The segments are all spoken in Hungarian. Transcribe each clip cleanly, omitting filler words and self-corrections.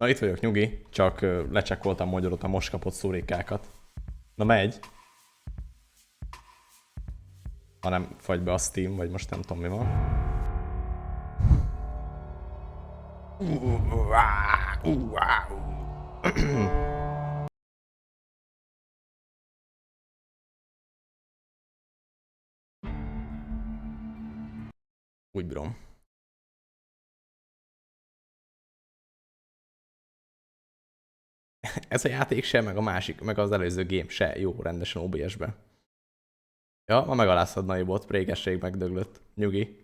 Na itt vagyok, nyugi, csak lecsekkoltam magyarot a most kapott szórékákat. Na megy. Ha nem fagy be a Steam, vagy most nem tudom mi van. Úgy bírom. Ez a játék se, meg a másik, meg az előző game se jó rendesen OBS-be. Ja, ma megaláztad Naibot, prégesség megdöglött. Nyugi.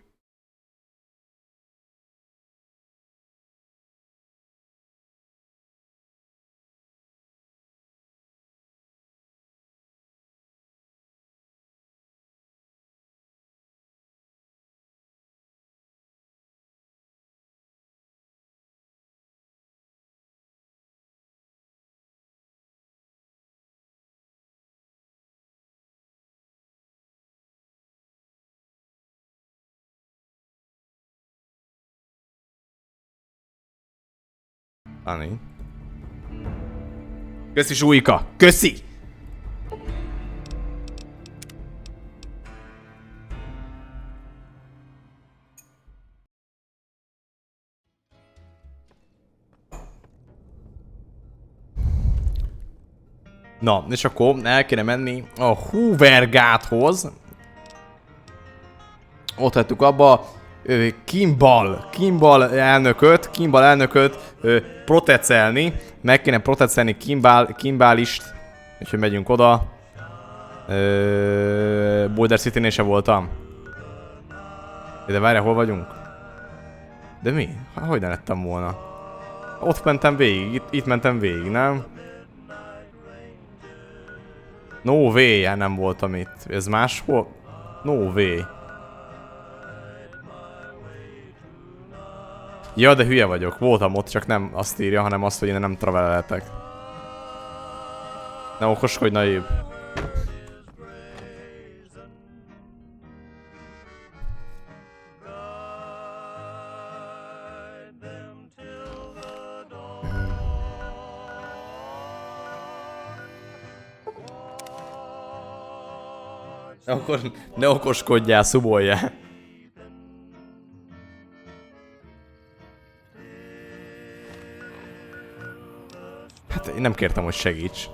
Ani. Köszi Zsújka! Köszi! Na, és akkor el kéne menni a Hoover gáthoz. Ott hagytuk abba Kimball elnököt protecelni. Meg kéne protecelni Kimballist. Úgyhogy megyünk oda. Boulder City-nél se voltam. De várjál, hol vagyunk? De mi? Hát hogy ne lettem volna? Ott mentem végig, itt mentem végig, nem? No way, hát nem voltam itt. Ez máshol? No way. Ja, de hülye vagyok. Voltam ott, csak nem azt írja, hanem azt, hogy én nem travelelhetek. Ne okoskodj, naív. Akkor ne okoskodjál, szuboljál. Hát én nem kértem, hogy segíts.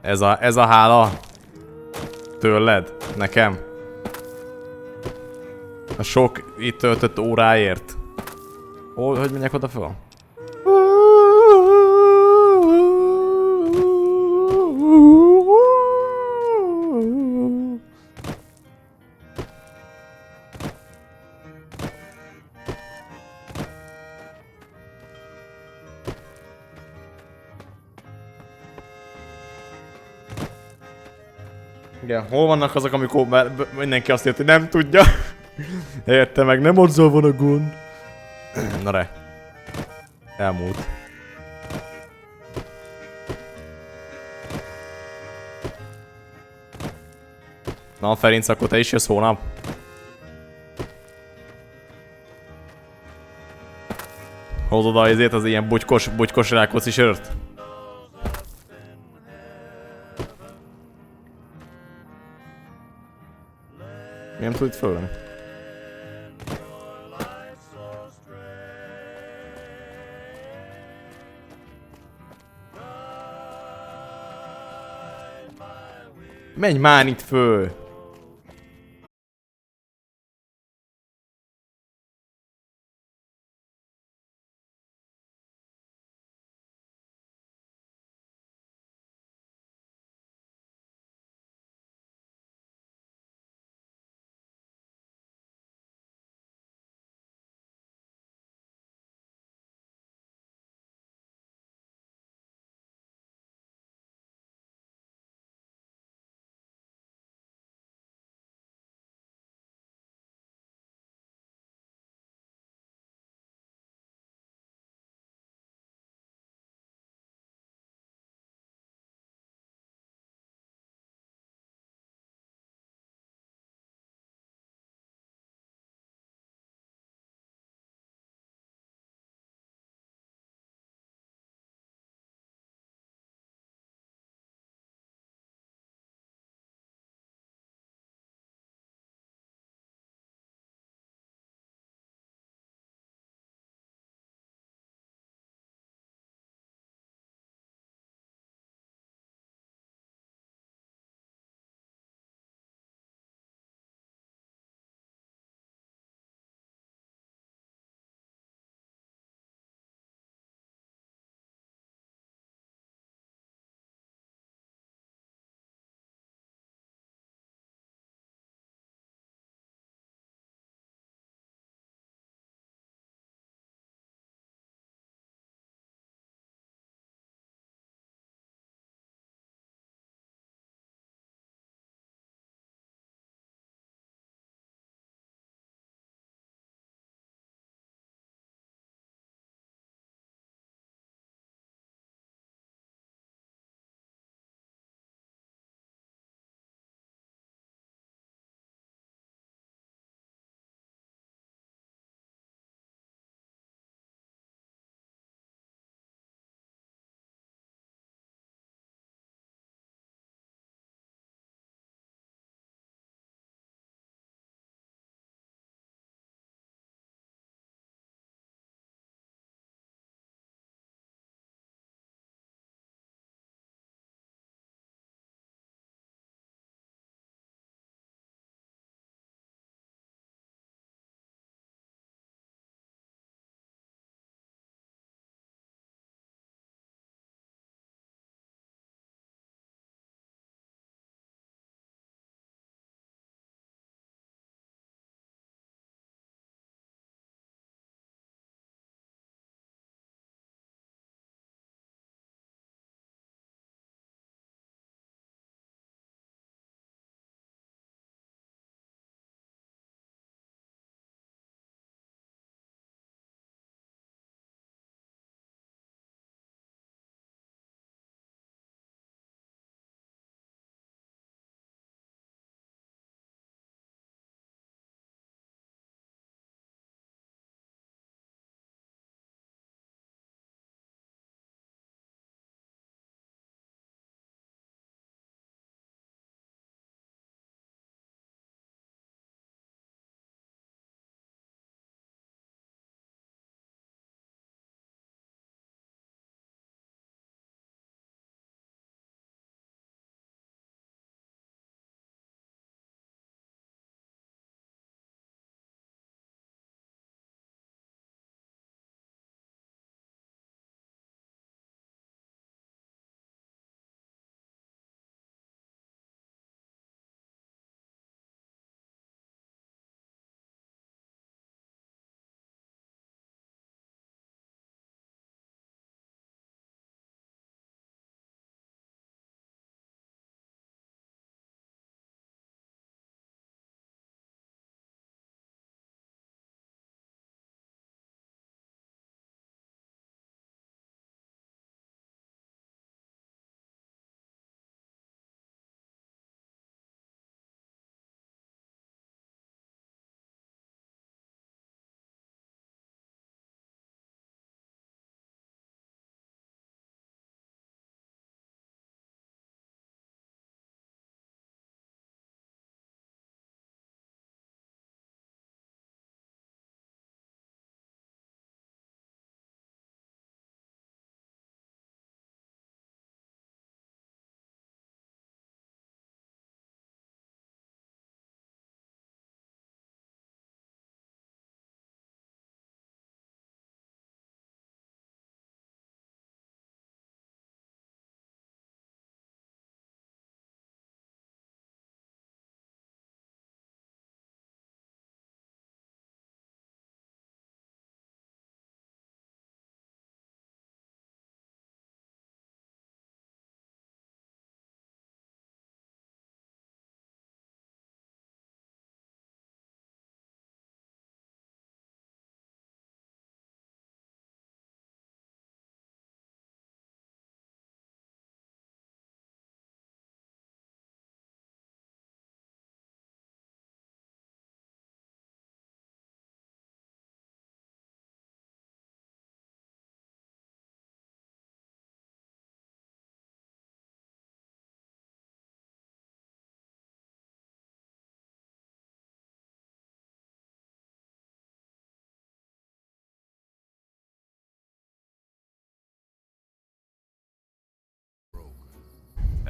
Ez a hála tőled, nekem. A sok itt töltött óráért. Hogy menjek oda fel? Igen, hol vannak azok, amikor már mindenki azt írta, hogy nem tudja. Érte meg, nem azzal van a gond. Na re. Elmúlt. Na Ferinc, akkor te is jössz hónap? Hozod azért az ilyen bugykos rákóczi sört? Mi nem tud itt fölön? Menj már itt föl!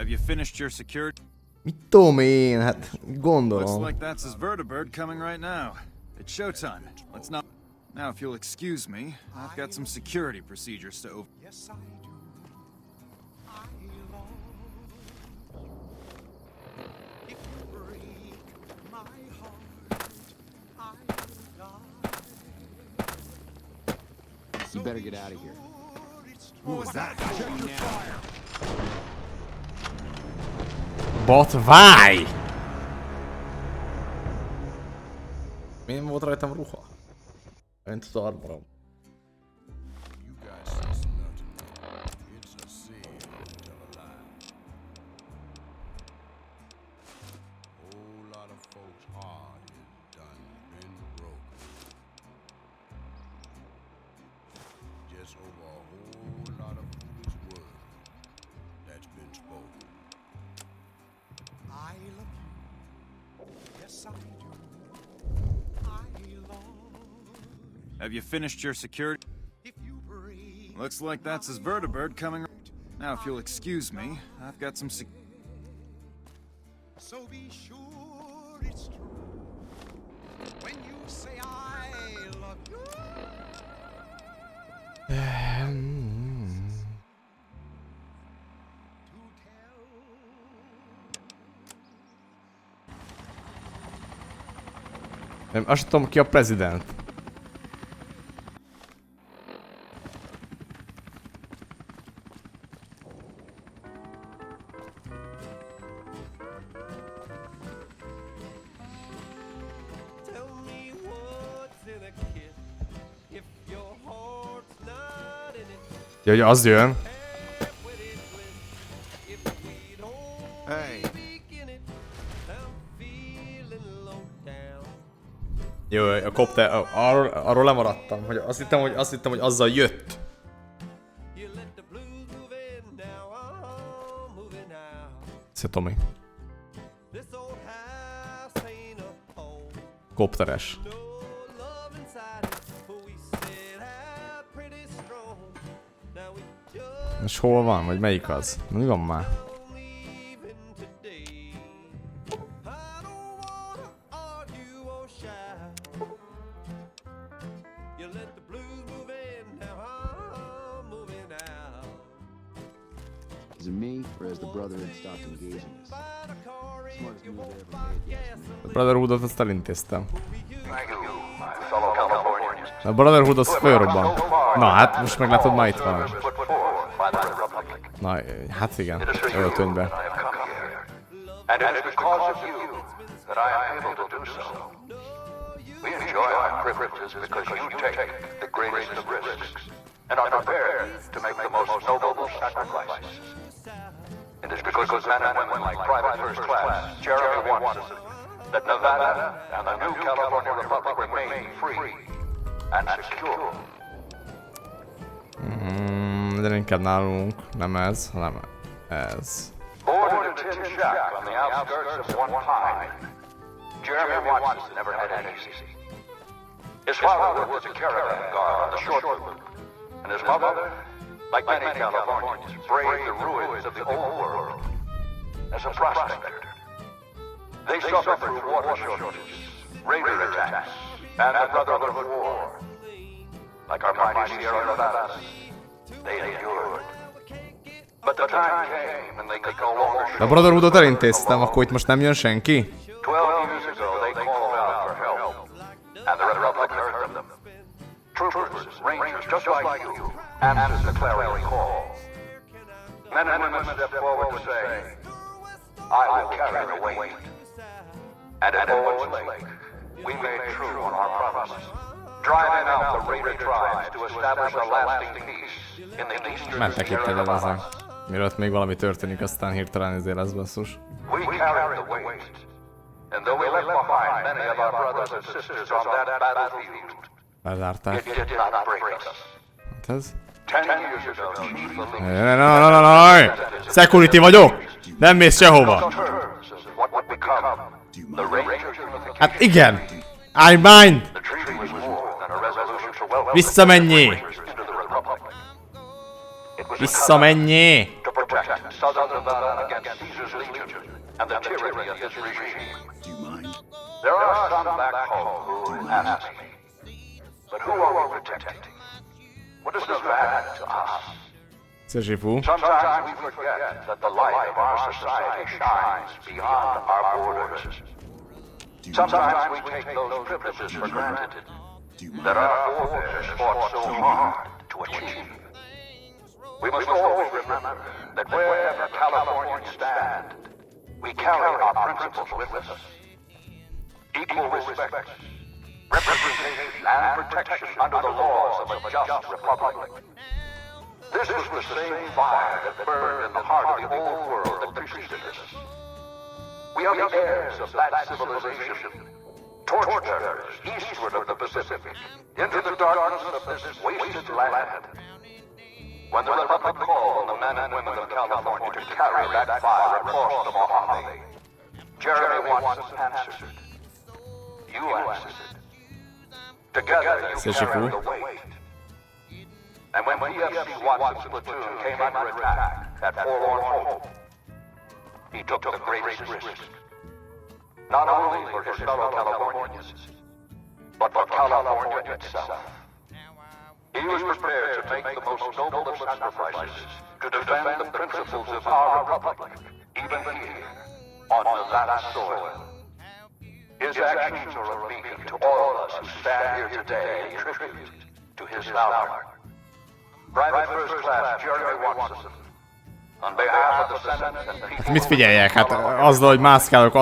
Have you finished your security? Mit tudom én, hát Looks gondolom. like that's his vertibird coming right now. It's showtime. Let's not. Now, if you'll excuse me, I've got some security procedures to over. Yes, I do. I love. If you break my heart, I will die. You better get out of here. What was that? Check your fire. But why? Miért volt rajtam ruha? Mint az armorom. You guys say nothing. It's a sin to tell a lie. Whole lot of folks' heart is done been broken. Just over a whole lot of foolish words that's been spoken. I love you. Yes, I do. I love. Have you finished your security? If you break. Looks like that's his vertibird coming. Now, if you'll excuse me, I've got some So be sure it's true when you say I love you. To tell. Nem, azt tudom ki a prezident. Tell me what's in a kiss if your heart's not in it. Ja, hogy az jön. When it bliss if we don't Hey. begin it. I'm feeling low down. Jó, a kopter, arról lemaradtam, hogy azt hittem, hogy azzal jött. You let the blues move in now. I'm moving out. Szia Tomi. This old house ain't a home. Kopteres. No love inside it. We set out pretty strong. Now we just És hol van? Vagy melyik az? Mi van már? leaving today. I don't wanna argue or shout. You let the blues move in, now I'm moving out. Is it me, or has the Brotherhood stopped engaging us? Find a car if Smartest you move won't I ever buy made, yes, gas. A Brotherhoodot azt elintéztem. Thank you, my fellow Californians. A Brotherhood az fölrobban. Na hát, most meglátod, ma itt van. Put forward by the Republic. Na, hát igen, öltönybe. I have come here, and it is because of you that I am able to do so. We enjoy our privileges because you take the greatest of risks and are prepared to make the most noble sacrifices. It is because of men and women like Private First Class Jeremy Watson that Nevada and the new California Republic remain free and secure. De inkább nálunk, nem ez, hanem ez. Born in a tin shack on the outskirts of One Pine, Jeremy Watson never had it easy. His father worked as a caravan guard on the short loop, and his mother, like many Californians, braved the ruins of the old world as a prospector. They suffered through water shortages, raider attacks, and the Brotherhood War. Like our mighty Sierra Nevadas, they endured. But the time came and they could no longer De a Brotherhoodot elintéztem, akkor itt most nem jön senki? 12 years ago, they called out for help, and the Republic heard them. Troopers, rangers, just like you, answered the clarion call. Men and women stepped forward to say, I will carry the weight. And at Owens Lake, we made true on our promise, driving out the raider tribes to establish a lasting peace in the eastern Mentek itt Sierra el ezen. Nevadas. Mielőtt még valami történik, aztán hirtelen ezért lesz basszus. We carried the weight, and though we left behind many of our brothers and sisters on that battlefield, Lezárták. it did not break us. Hát ez? 10 years ago, Chief Na, security vagyok! Nem mész sehova! terms of what would become the Rangers Unification. Hát igen! I mind! The treaty was more than a resolution to welcome Visszamenjél! the Rangers into the Republic. It was a Visszamenjél! covenant to protect us southern Nevada against Caesar's legion and the tyranny of his regime. Do you mind? There are some back home who ask me, but who are we protecting? What is Nevada to us? Szefú. Sometimes we forget that the light of our society shines beyond our borders. Sometimes we take those privileges for granted that our forebears fought so hard to achieve. We must always remember that wherever Californians stand, we carry our principles with us. Equal respect, representation, and protection under the laws of a just republic. This was the same fire that burned in the heart of the old world that preceded us. We are the heirs of that civilization, torchbearers eastward of the Pacific, into the darkness of this wasted land. When the Republic called on the men and women of California to carry that fire across the Mojave, Jeremy Watson answered. You answered. Together you carried the weight. And when PFC Watson's platoon came under attack at Forlorn Hope, he took the greatest risk. Not only for his fellow Californians, but for California itself. He was prepared to make the most noble of sacrifices to defend the principles of our republic, even here, on Nevada soil. His actions are a beacon to all of us who stand here today in tribute to his valor. Private First Class Jeremy Watson, on behalf of the Senate and people Mit figyeljek? Hát azzal, hogy mászkálok,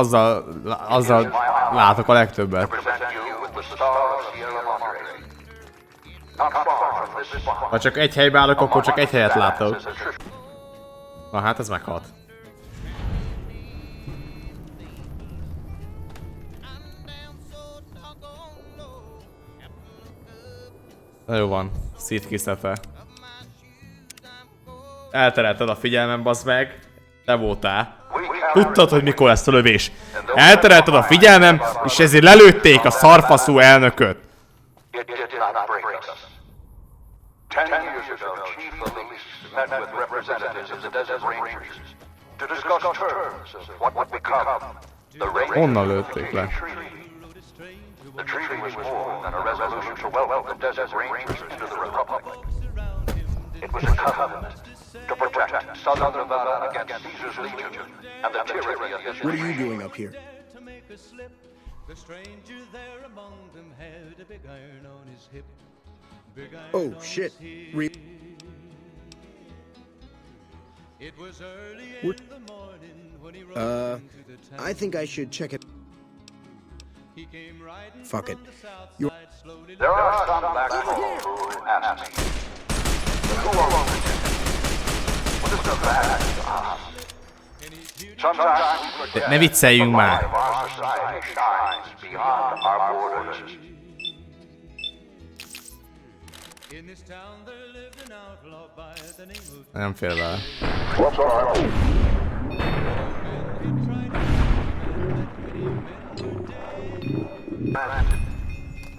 azzal látok a legtöbbet. present you with the Star of Sierra Madre. Not far from this spot, Ha csak egy helybe állok, akkor csak egy helyet látok. is a tribute. Na hát ez meghalt. Na jó van, szétkészítve. Elterelted a figyelmem, bazd meg. Te voltál. Tudtad, hogy mikor lesz a lövés. Elterelted a figyelmem, és ezért lelőtték a szarfaszú elnököt. It did not break us. 10 years ago, Chief Elise met with representatives of the Desert Rangers to discuss terms of what would become the Rangers Honnan lőtték le? Treaty. The treaty was more than a resolution to welcome the Desert Rangers into the Republic. It was a covenant to protect Southern Nevada against Caesar's legion and the tyranny of his What are you regime. doing up here? To make a slip, the stranger there among them had a big iron on his hip. Big iron Oh, on shit. his Re- hip. It was early in the morning when he rode into the town. I think I should check it. He came riding Fuck from it. the south You- side, slowly There are some back home who ask me, but who are we protecting? What is Nevada to us? Sometimes we forget Ne vicceljünk the már. light of our society shines beyond our borders. in this town there lived an outlaw by the name of Nem fél vele.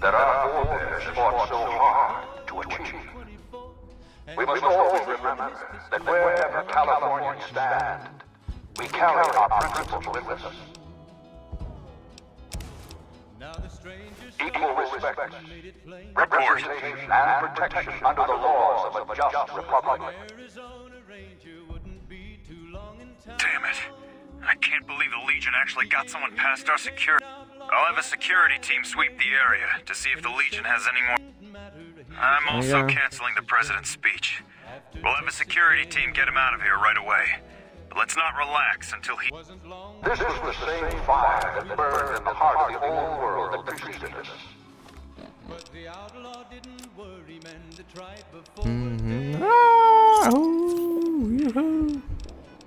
That our forebears fought so hard to achieve. We must always remember that wherever Californians stand, we carry our principles with us. Now the strangers Equal respect, made it plain. representation, and protection under the laws of a just republic. Arizona Ranger wouldn't be too long in town. Damn it. I can't believe the Legion actually got someone past our security. I'll have a security team sweep the area to see if the Legion has any more. I'm also Yeah. canceling the president's speech. We'll have a security team get him out of here right away. But let's not relax until he... Wasn't long This was the same fire that burned in the heart of the old world that preceded us. but the outlaw didn't worry men to try before. Ah, ooh, yoo-hoo.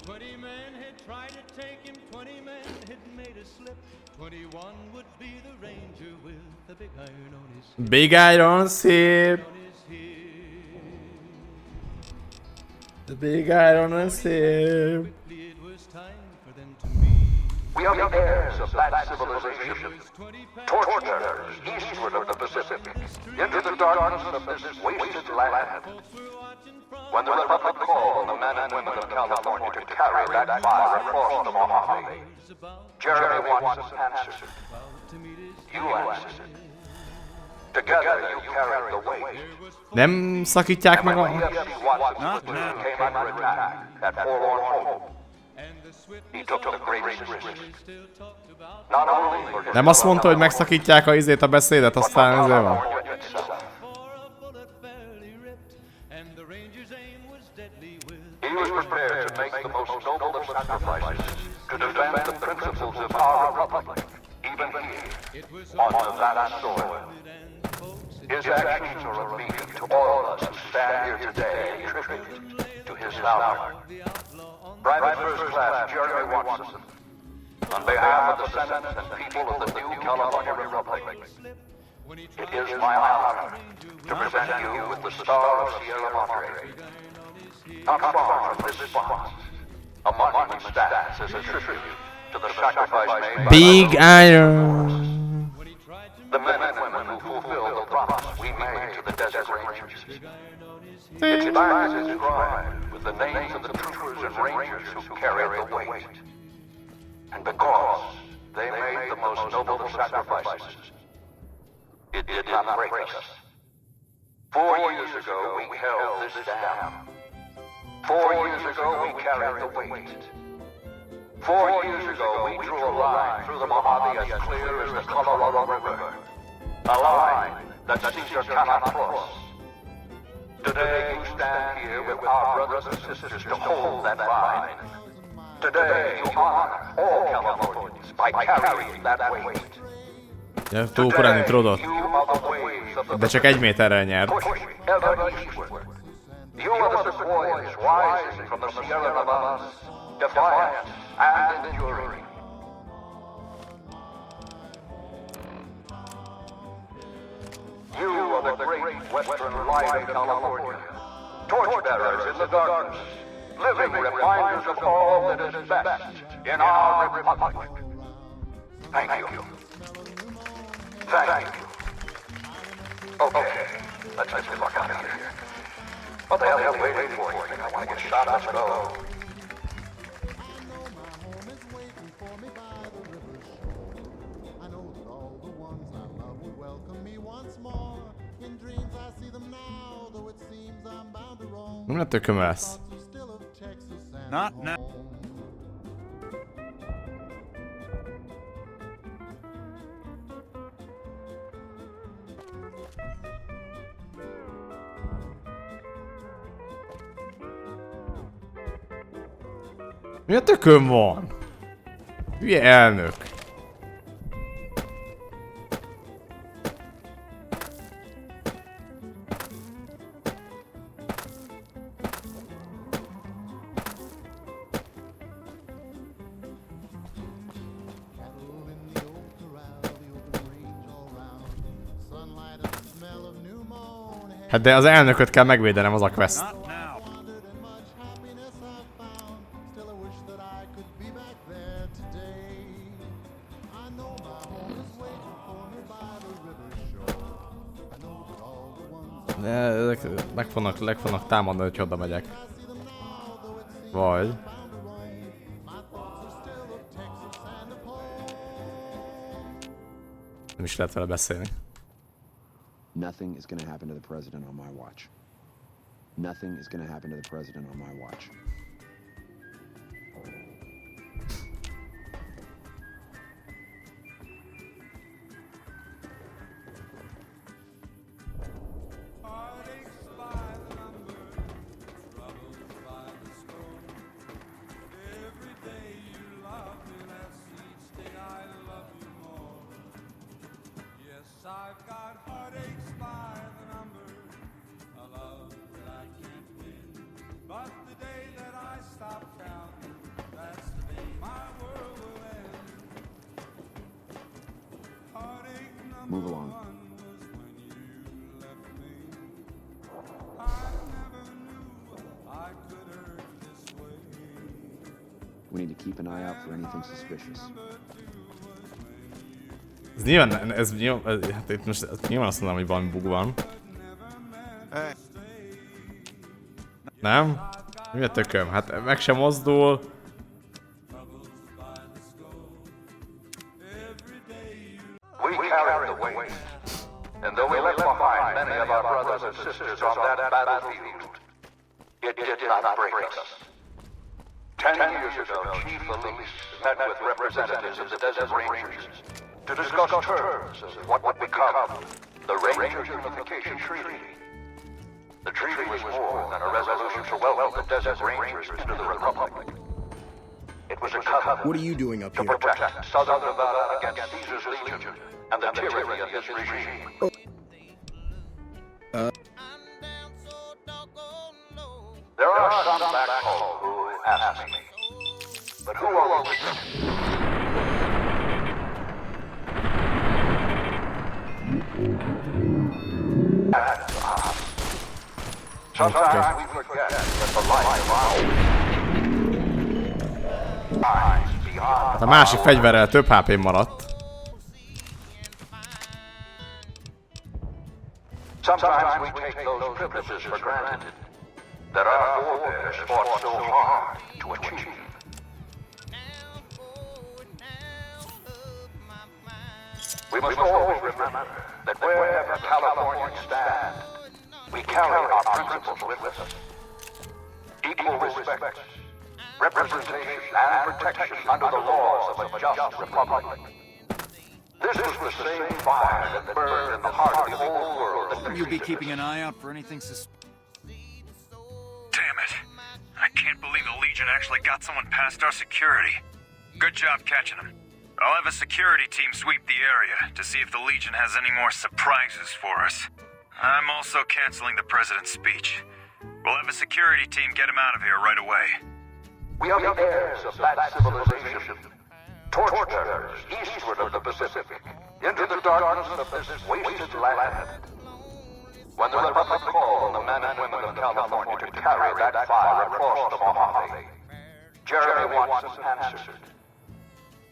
20 men had tried to take him, 20 men had made a slip. 21 would be the ranger with the big iron on his Big iron hip. hip. The big iron hip. It was time for them to meet. We We are the heirs of that civilization. Torchbearers eastward of the Pacific, into the darkness of this wasted land. When the Republic called on the men and women of California to carry that fire across the Mojave, Jeremy Watson answered. You answered. Together you carried the weight. Nem szakítják meg a... When the UFC Watson came under attack at Forlorn Hope, he took the greatest risk. Not only for his Nem azt mondta, hogy megszakítják a izét, a beszédet, aztán ezért van. He was prepared to make the most noble of sacrifices to defend the principles of our republic, even here, on Nevada soil. His actions are a beacon to all of us who stand here today in tribute to his valor. Private First Class Jeremy Watson, on behalf of the Senate and people of the new California Republic, it is my honor to present you with the Star of Sierra Madre. Not far from this spot, a monument stands as a tribute to the sacrifice made by Big Iron. the men and women who fulfilled the promise we made to the Desert Rangers. Its back is inscribed with the names of the troopers and rangers who carried the weight. And because they made the most noble of sacrifices, it did not break us. 4 years ago, we held this dam. 4 years ago, we carried the weight. 4 years ago, we drew a line through the Mojave as clear as the Colorado River. A line that Caesar cannot cross. Today, you stand here with our brothers and sisters to hold that line. Today, you honor all Californians by carrying that weight. Ja, túl korán introdott. You are the waves of the De csak 1 méterrel nyert. pushing ever eastward. You are the sequoias rising from the Sierra Nevadas, defiant and enduring. You are the great western light of California, torchbearers in the darkness, living reminders of all that is best in our republic. Thank you. Thank you. Okay, let's get the fuck out of here. What the hell are you waiting for? You think I want to get shot? Let's go. Nem lett tököm lesz. Not now. Mi a tököm van? Hülye elnök. Hát de az elnököt kell megvédenem, az a quest. Not now. De ezek meg fognak támadni, hogy oda megyek. Vagy... Nem is lehet vele beszélni. Nothing is going to happen to the president on my watch. Nothing is going to happen to the president on my watch. I've got heartaches by the number, a love that I can't win. But the day that I stop counting, that's the day my world will end. Heartache number Move along. one was when you left me. I never knew I could hurt this way. We need to keep an eye out for anything suspicious. Number Ez nyilván, hát itt most nyilván azt mondanám, hogy valami bug van. Nem? Mi a tököm? Hát meg sem mozdul. We carried the weight, and though we left behind many of our brothers and sisters on that battlefield, it did not break us. 10 years ago, Chief Elise met with representatives of the Desert Rangers to discuss terms of what would become the Ranger Unification Treaty. The treaty was more than a resolution to welcome the Desert Rangers into the Republic. It was a covenant. What are you doing up to here? protect Southern Nevada against Caesar's Legion and the tyranny of his regime. There are some back home who ask me, but who are we? Sometimes we forget that the life of our lies beyond. A másik fegyverrel több HP maradt. Sometimes we take those privileges for granted that our forebears fought so hard to achieve. We must always remember that wherever Californians stand, we carry our principles with us. Equal respect, representation, and protection under the laws of a just republic. This is the same fire that burned in the heart of the whole world. You'll be keeping an eye out for anything Damn it. I can't believe the Legion actually got someone past our security. Good job catching them. I'll have a security team sweep the area to see if the Legion has any more surprises for us. I'm also canceling the president's speech. We'll have a security team get him out of here right away. We are the heirs of that civilization. Torchbearers eastward of the Pacific, into the darkness of this wasted land. When the Republic called on the men and women of California to carry that fire across the Mojave, Jeremy Watson answered.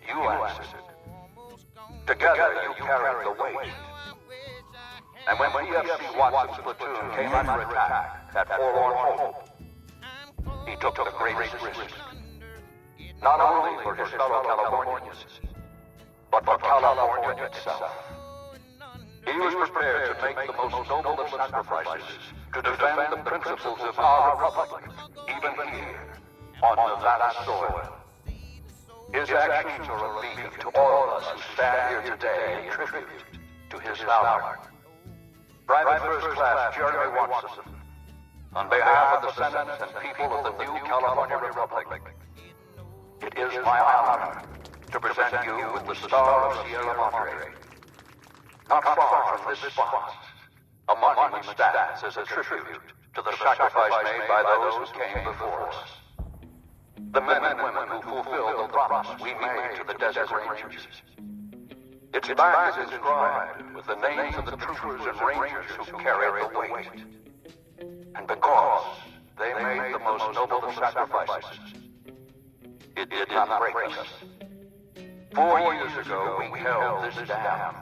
You answered. Together you carried the weight. And when PFC Watson's platoon came under attack at Forlorn Hope, he took the greatest risk. Not only for his fellow Californians, but for California itself. He was prepared to make the most noble of sacrifices to defend the principles of our republic, even here, on Nevada soil. His actions are a beacon to all of us who stand here today in tribute to his valor. Private First Class Jeremy Watson, on behalf of the Senate and people of the new California Republic, it is my honor to present you with the Star of Sierra Madre. Not far from this spot, a monument stands as a tribute to the sacrifice made by those who came before us. The men and women who fulfilled the promise we made to the Desert Rangers. Its back is inscribed with the names of the troopers and rangers who carried the weight. And because they made the most noble of sacrifices, it did not break us. 4 years ago, we held this dam.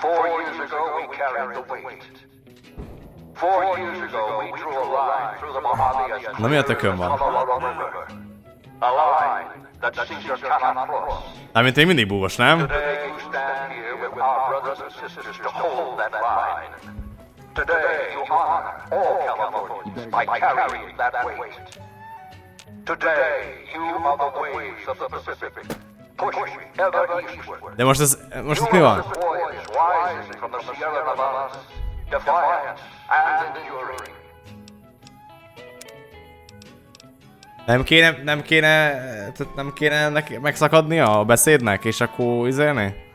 4 years ago, we carried the weight. 4 years ago, we drew a line through the Mojave as Na mi a tököm van? Colorado River. A line that Caesar cannot cross. Mármint én mindig búgos, nem? Today, you stand here with our brothers and sisters to hold that line. Today, you honor all Californians by carrying that weight. Today, you are the waves of the Pacific, pushing ever eastward. De most ez mi van? You are the voice rising from the Sierra Nevadas, defiant and enduring. Nem kéne megszakadnia a beszédnek, és akkor izélni?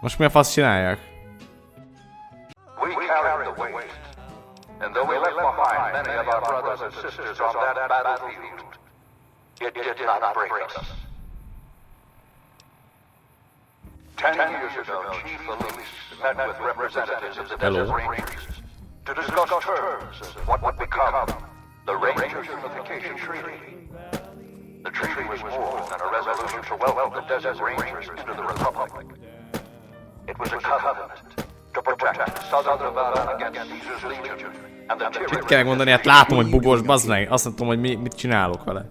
Most mi a fasz csináljak? We carried the weight, and though we left behind many of our brothers and sisters on that battlefield, it did not break us. 10 years ago, Chief Elise met with representatives of the Desert Rangers to discuss terms of what would become the Ranger Unification Treaty. The treaty was more than a resolution to welcome the Desert Rangers into the Republic. It was a covenant to protect southern Nevada against Caesar's legion and the Mit tyranny. kell mondani? Hát látom, hogy bugos, bazd meg. Azt nem tudom, hogy mit csinálok vele.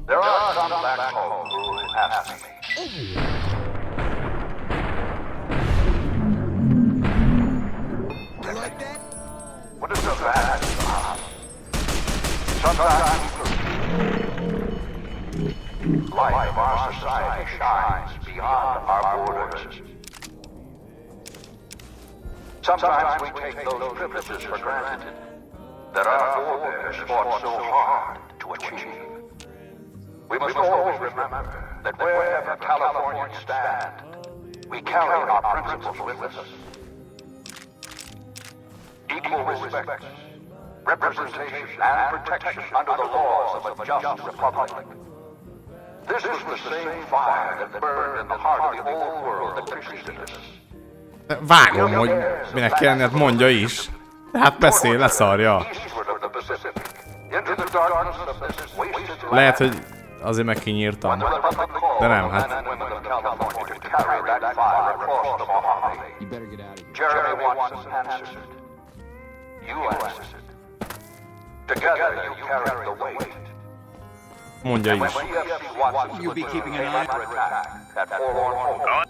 There are some back home who ask me. What is the bad? Sometimes light of our society shines beyond our borders. Sometimes we take those privileges for granted that our forebears fought so hard to achieve. We must always remember that wherever Californians stand, we carry our principles with us. Equal respect, representation, and protection under the laws of a just republic. This was the same fire that burned in the heart of the old world that preceded us. Vágom, hogy minek kellene, hát mondja is. Hát beszél, leszarja. Eastward of the Pacific, into the darkness of this wasted land. Lehet, hogy azért meg kinyírtam. De nem, hát... You better get out of here. Jeremy Watson answered. You answered. Together you carried the weight. Mondja When is. CFC Watson You'll be keeping an eye- under attack at Forlorn Hope,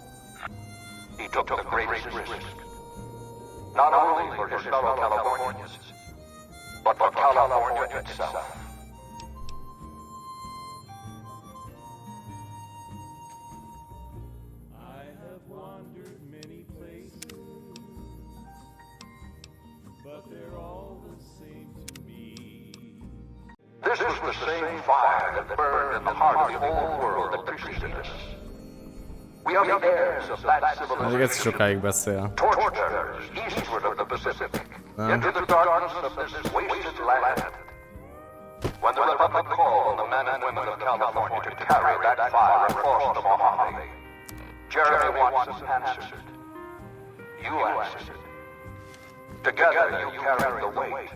he took the greatest risk. Not only for his fellow Californians, but for California itself. I have wandered many places, but they're all the same to me. This was the same fire that burned in the heart of the old world that preceded us. We are the heirs of that Még ez civilization. sokáig beszél. Torch bearers eastward of the Pacific, into the darkness of this wasted land. When the Republic called on the men and women of California to carry that fire across the Mojave, Jeremy Watson answered. You answered. Together you carried the weight.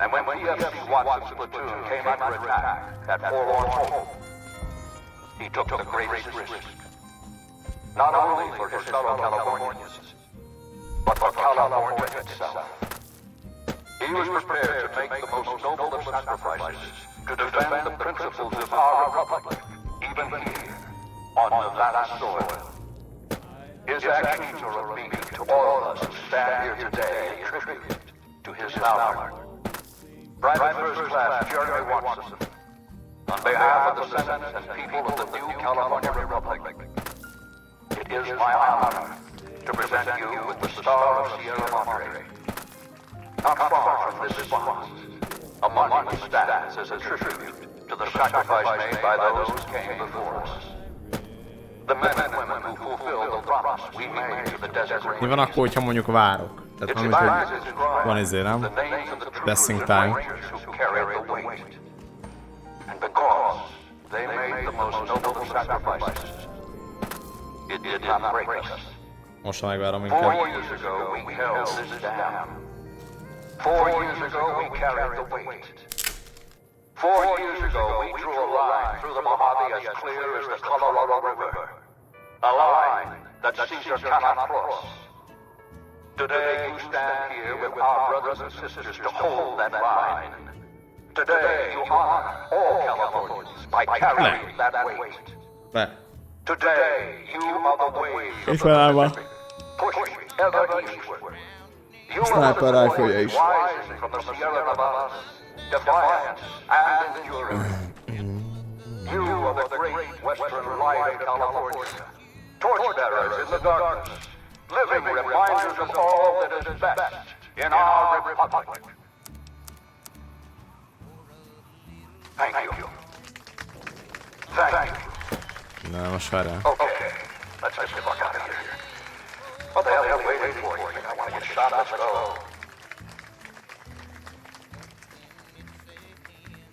And when PFC Watson's platoon came under attack at Forlorn Hope, he took the greatest risk. Not only for his fellow Californians, but for California itself. He was prepared to make the most noble of sacrifices to defend the principles of our republic, even here, on Nevada soil. His actions are a beacon to all of us who stand here today in tribute to his valor. Private First Class Jeremy Watson, on behalf of the Senate and people of the new California Republic, it is my honor to present you with the Star of Sierra Madre. Not far from this spot, a monument stands as a tribute to the sacrifice made by those who came before us. The men and women who fulfilled the promise we made to the desert Mi van akkor, hogyha mondjuk várok? Tehát amit, hogy van ezért, nem? Dressing time. And because they made the most noble sacrifices, it did not break us. Most megvárom 4 inkább. years ago we held this dam. 4 years ago we carried the weight. 4 years ago we drew a line through the Mojave as clear as the Colorado River. A line that Caesar cannot cross. Today you stand here with our brothers and sisters to hold that line. Today you honor all Californians by carrying that weight. Le. Today you are the wave of Itt the van állva. pushing ever eastward. You Sniper are the rifle-ja voice is. rising from the Sierra Nevadas, defiant and enduring. You are the great western light of California, torchbearers in the darkness, living reminders of all that is best in our republic. Thank you. Thank you. Na, most várjál. Okay, let's get the fuck out of here. What the hell are you waiting for? You think I want to get shot? Let's go.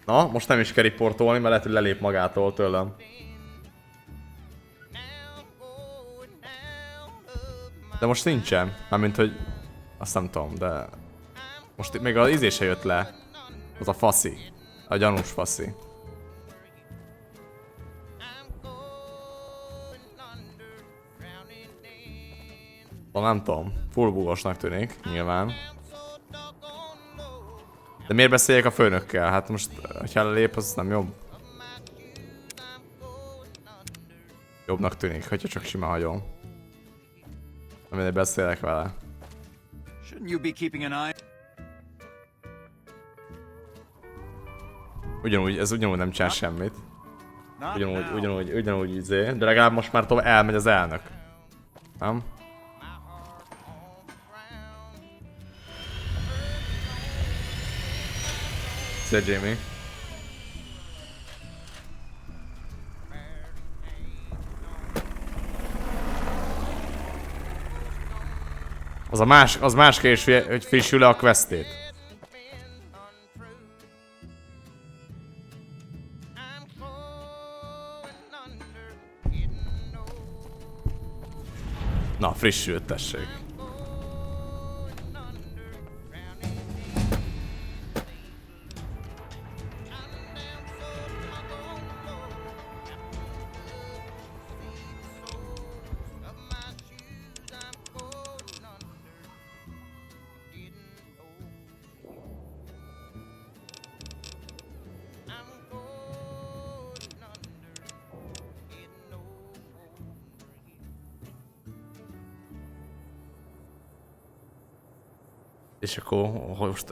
Na, most nem is kell riportolni, mert lehet, hogy lelép magától tőlem. De most nincsen. Mármint, hogy... Azt nem tudom, de... Most még az izé se jött le. Az a faszi. A gyanús faszi. Nem tudom, full bugosnak tűnik, nyilván. De miért beszéljek a főnökkel? Hát most, ha lép, az nem jobb. Jobbnak tűnik, hogyha csak sima hagyom. Nem mindegy, beszélek vele. Shouldn't you be keeping an eye? Ugyanúgy, ez ugyanúgy nem csinál semmit. Not Ugyanúgy izé. De legalább most már tovább elmegy az elnök. Nem? Szia, Jamie. Az más kérdés, hogy frissül-e a questét. Na, frissült, tessék.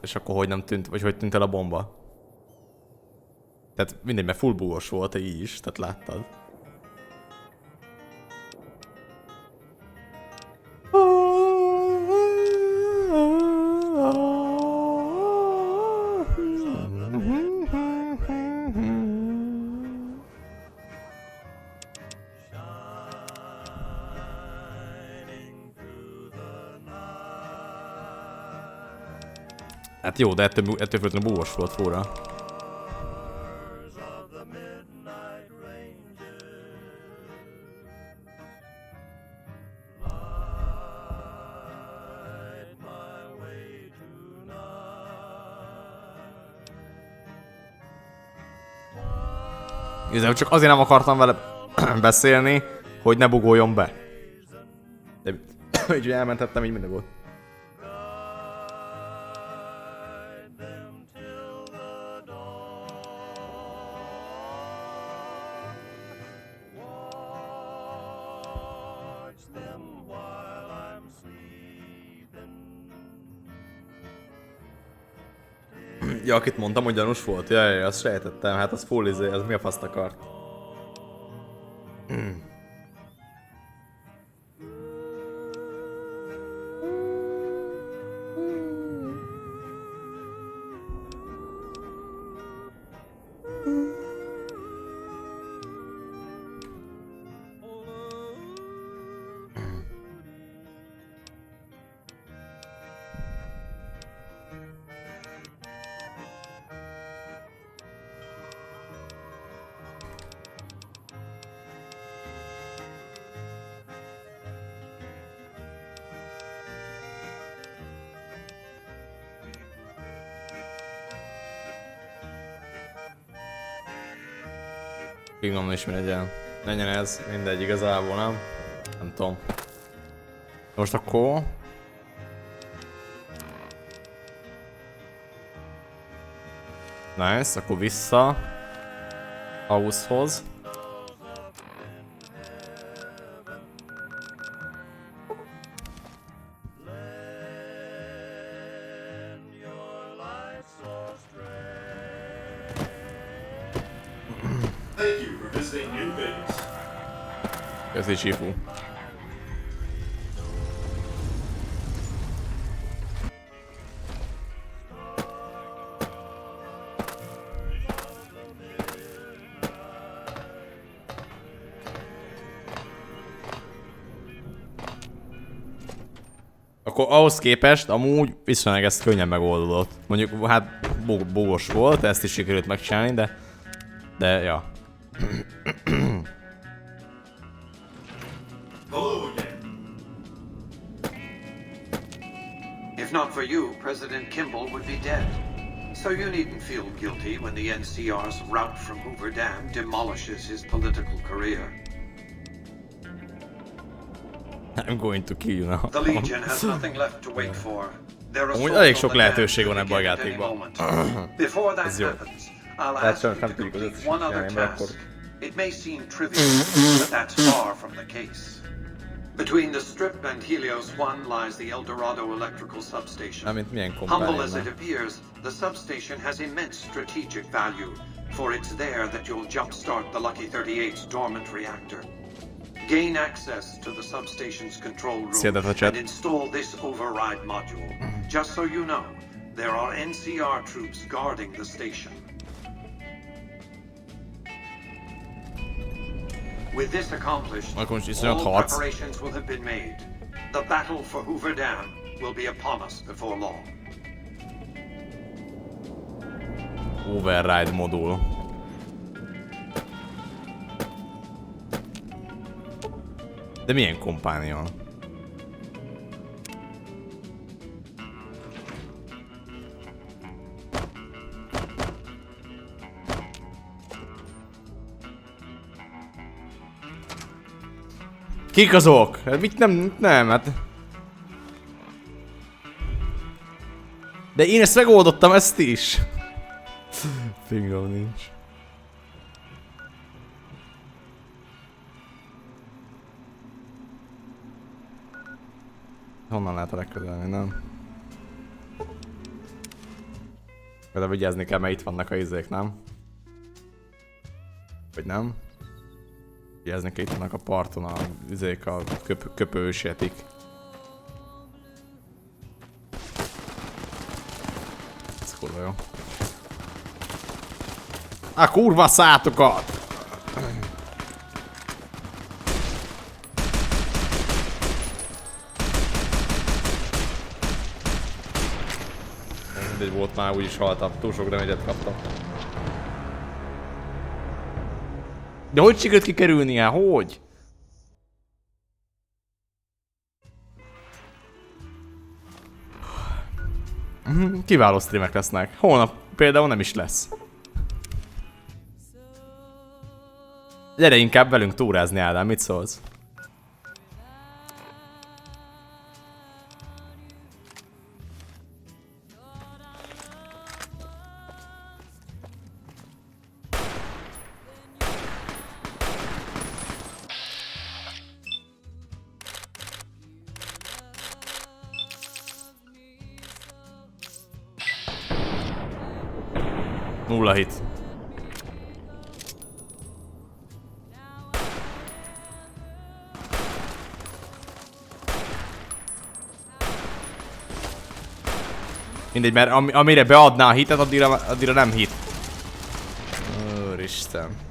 És akkor hogy nem tűnt, vagy hogy tűnt el a bomba? Tehát mindegy, mert full bugos volt, így is, tehát láttad. Hát jó, de ettől függetlenül búvos volt fóra. Igazából csak azért nem akartam vele beszélni, hogy ne bugoljon be. De így elmentettem, így minden volt. Ja, akit mondtam, hogy gyanús volt? Ja, azt sejtettem, hát az full izé, az mi a faszt akart? Pignom is legyen ez, mindegy igazából, nem? Nem tudom. Most akkor... Nice, akkor vissza... House-hoz. Köszi, Sifu. Akkor ahhoz képest amúgy viszonylag ezt könnyen megoldódott. Mondjuk hát bugos volt, ezt is sikerült megcsinálni, de ja. If not for you, President Kimball would be dead. So you needn't feel guilty when the NCR's route from Hoover Dam demolishes his political career. I'm going to kill you now. The Legion has nothing left to wait for. Their Amúgy assault elég on sok the lehetőség dam van ebben a could begin at any játékban. moment. Before that Ez jó. happens, I'll Hát ask you sajnos to nem tudjuk az complete összeset one other csinálni, mert akkor... task. It may seem trivial, but that's far from the case. Between the Strip and Helios 1 lies the El Dorado electrical substation. Mármint milyen Humble as kompániában. it appears, the substation has immense strategic value, for it's there that you'll jumpstart the Lucky 38's dormant reactor. Gain access to the substation's control room and install this override module. Just so you know, there are NCR troops guarding the station. With this accomplished, all preparations will have been made. The battle for Hoover Dam will be upon us before long. Override modul. De milyen kompánia? Kik azok? Mit nem, hát... De én ezt megoldottam, ezt is. Fingom nincs. Honnan lehet a legközelni, nem? Például vigyázni kell, mert itt vannak a izék, nem? Vagy nem? Vigyázni kell, itt vannak a parton a izék, a köpősjetik. Ez kurva jó. A kurva szátokat! Mindegy volt már, úgyis haltam, túl sok damage-et kaptam. De hogy sikerült kikerülnie? Hogy? Kiváló streamek lesznek. Holnap például nem is lesz. Gyere inkább velünk túrázni, Ádám, mit szólsz? Nulla hit. Mindegy, mert amire beadná a hitet, addigra nem hit. Úristen.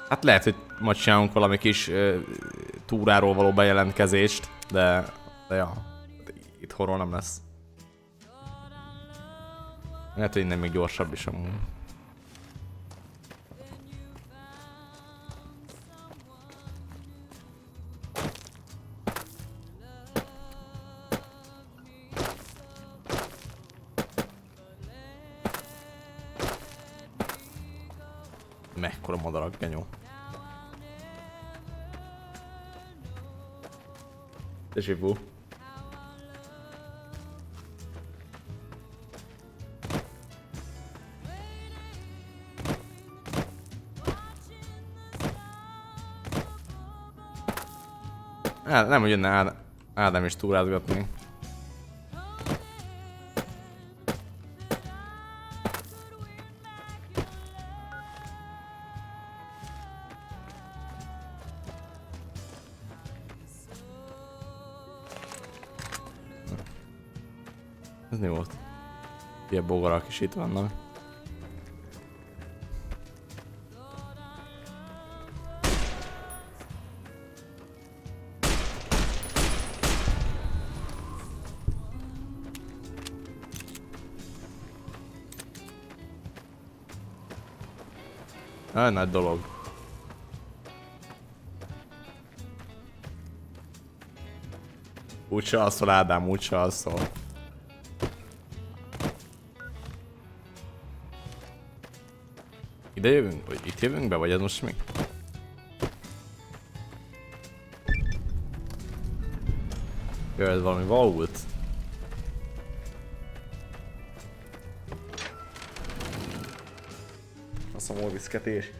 Hát lehet, hogy majd csinálunk valami kis túráról való bejelentkezést, de ja, itt horror nem lesz. Lehet, hogy innen még gyorsabb is amúgy. Mekkora madarak, genyó. Tessék, bú. Nem, hogy jönne Ádám is túrázgatni. Ez mi volt? Ilyen bogarak is itt vannak. Nagy dolog. Úgyse alszol, Ádám, úgyse alszol. Ide jövünk? Vagy itt jövünk be? Vagy ez most mi? Jöhet valami vault. A szomorú viszketés.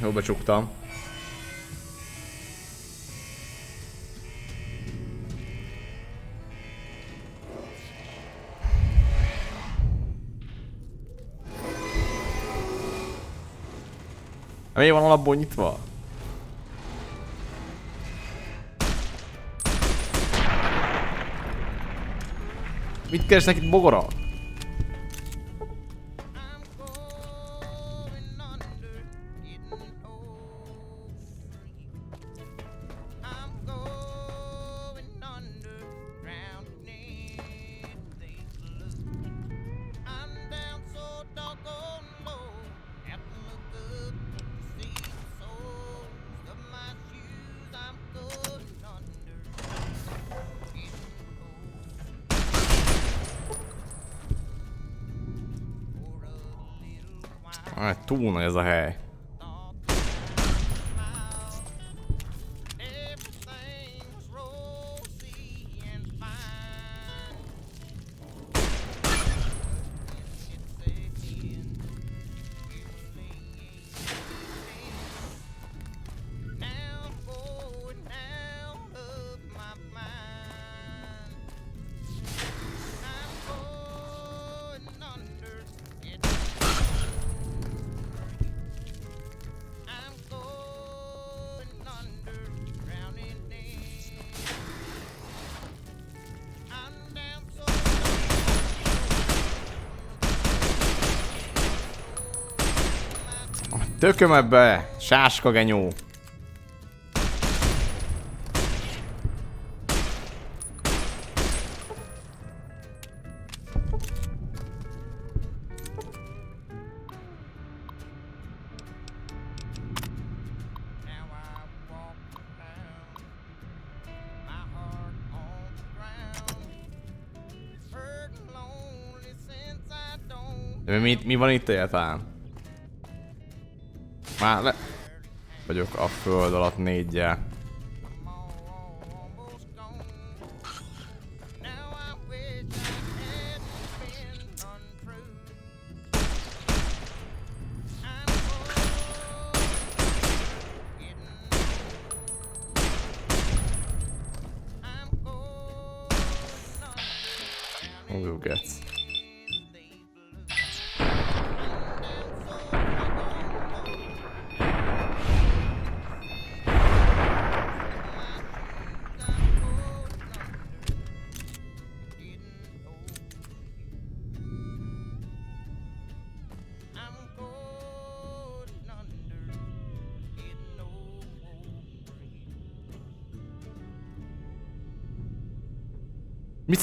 Jó becsuktam. Miért van alapból nyitva? Mit keresnek itt bogora? Túl nagy ez a hely. Tököm ebbe! Sáska genyó! De mi van itt egyáltalán? Már le... vagyok a föld alatt 4-jel. Who gets?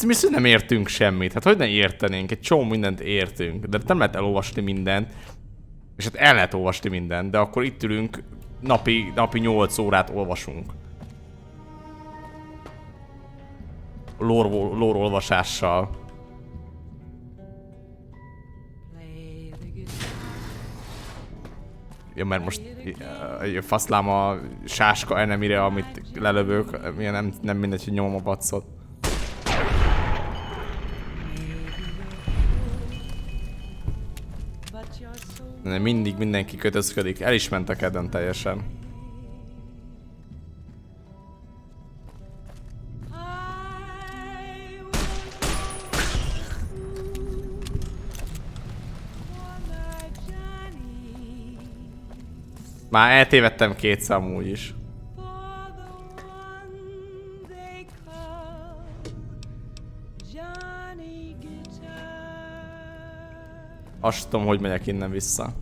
Mi nem értünk semmit? Hát hogy ne értenénk? Egy csomó mindent értünk, de nem lehet elolvasni mindent. És hát el lehet olvasni mindent, de akkor itt ülünk, napi 8 órát olvasunk. Lore olvasással. Ja, mert most faszlám a sáska enemire, amit lelövök, nem mindegy, hogy nyomom a bacot. Mindig mindenki kötözködik, el is mentek Eden teljesen. Már eltévedtem kétszer amúgy is. Azt tudom, hogy megyek innen vissza.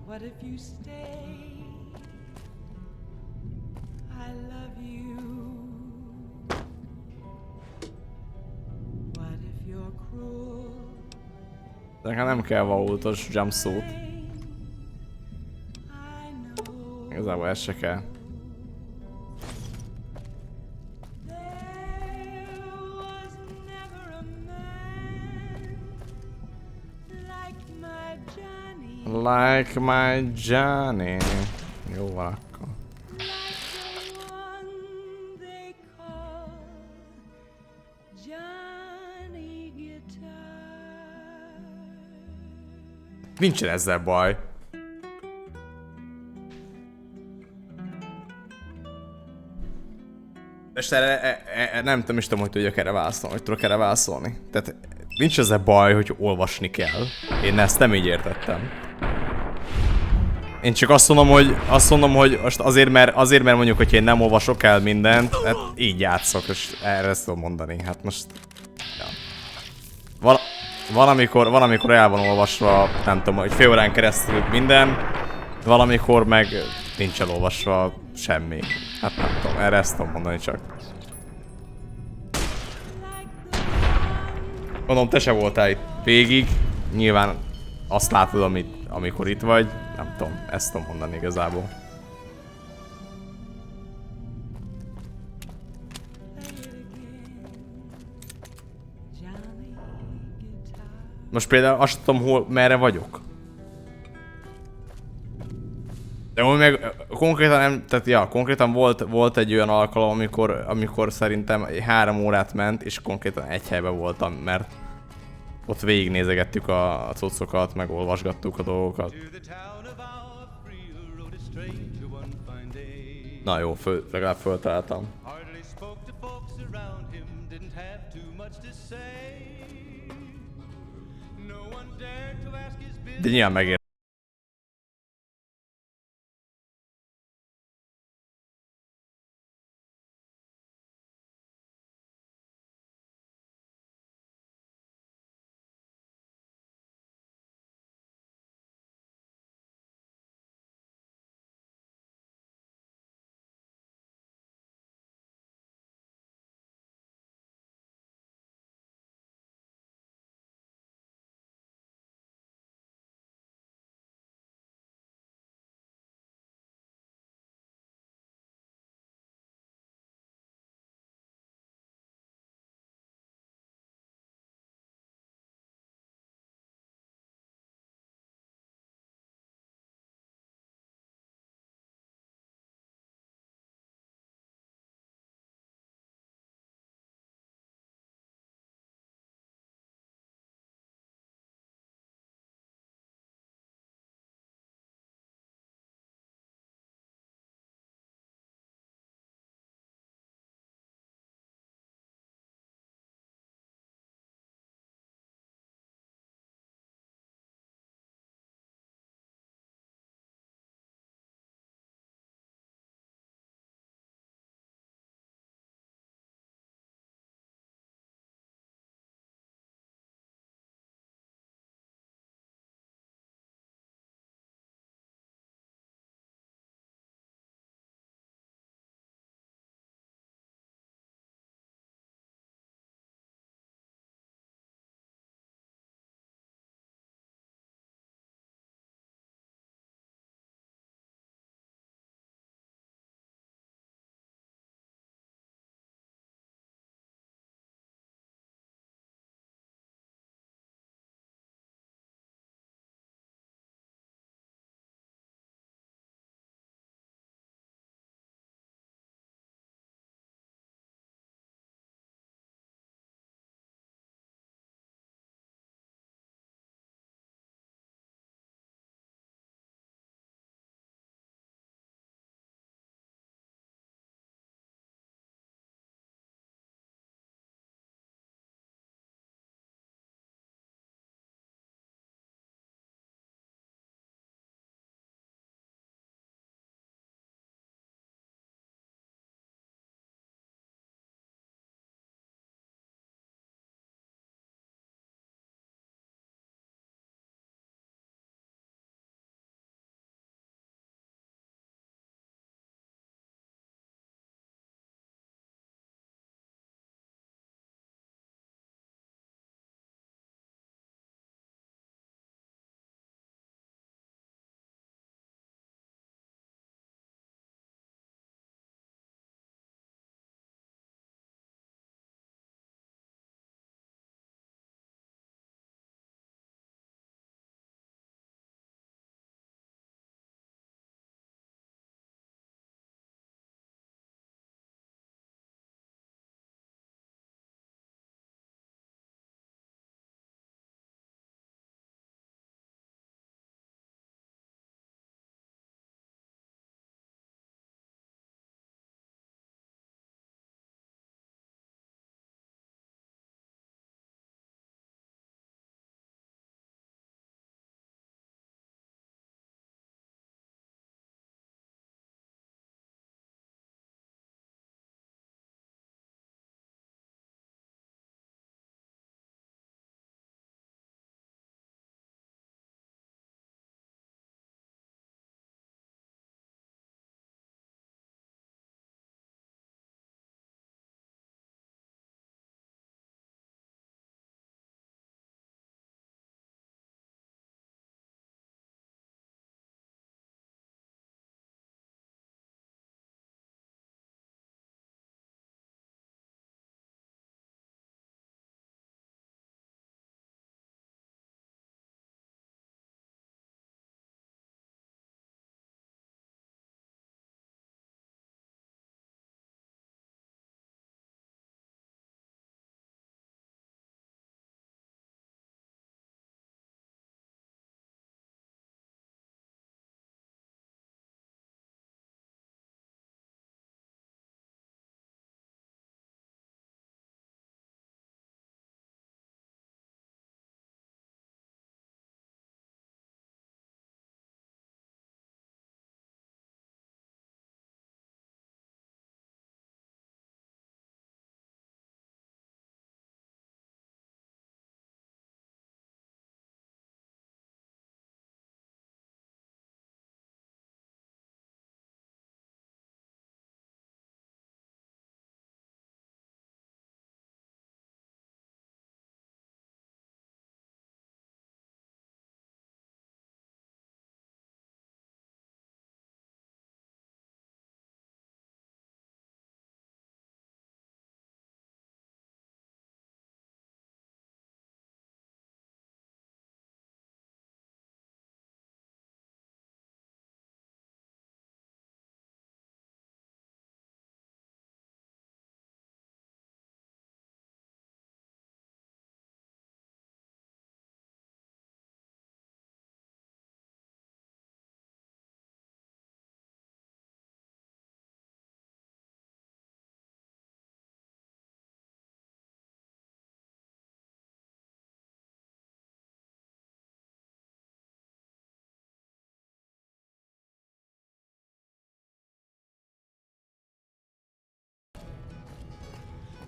What if you stay? I love you. What if you're cruel? Nekem nem kell vaultos jumpsuit. Igazából ez se kell. Like my Johnny. Jó van akkor. Nincsen ezzel baj. És erre nem tudom, is tudom, hogy tudjak erre válaszolni, hogy tudok erre válaszolni. Tehát nincs ezzel baj, hogy olvasni kell. Én ezt nem így értettem. Én csak azt mondom, hogy most azért mert mondjuk, hogy én nem olvasok el mindent, hát így játszok, és erre ezt tudom mondani. Hát most... Ja. Valamikor el van olvasva, nem tudom, hogy fél órán keresztül minden, valamikor meg nincs elolvasva semmi. Hát nem tudom, erre ezt tudom mondani csak. Mondom, te se voltál itt végig, nyilván azt látod, amikor itt vagy, nem tudom, ezt tudom mondani igazából. Most például azt tudom, merre vagyok. De úgy meg konkrétan nem, tehát ja, konkrétan volt egy olyan alkalom, amikor szerintem 3 órát ment, és konkrétan egy helyben voltam, mert ott végignézegettük a cuccokat, meg olvasgattuk a dolgokat. Na jó, legalább föltaláltam. De nyilván megér.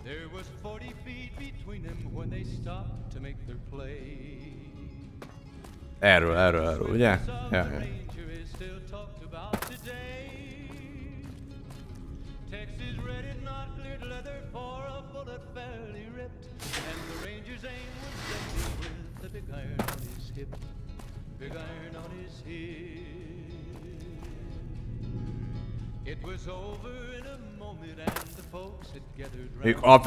There was 40 feet between them when they stopped to make their play. Erről, ugye? Ja. Ranger is still talked about today. Texas red is not cleared leather for a bullet fairly ripped, and the Ranger's aim was deadly with the big iron on his hip, big iron on his hip. It was over in a moment, and the folks had gathered Ők round.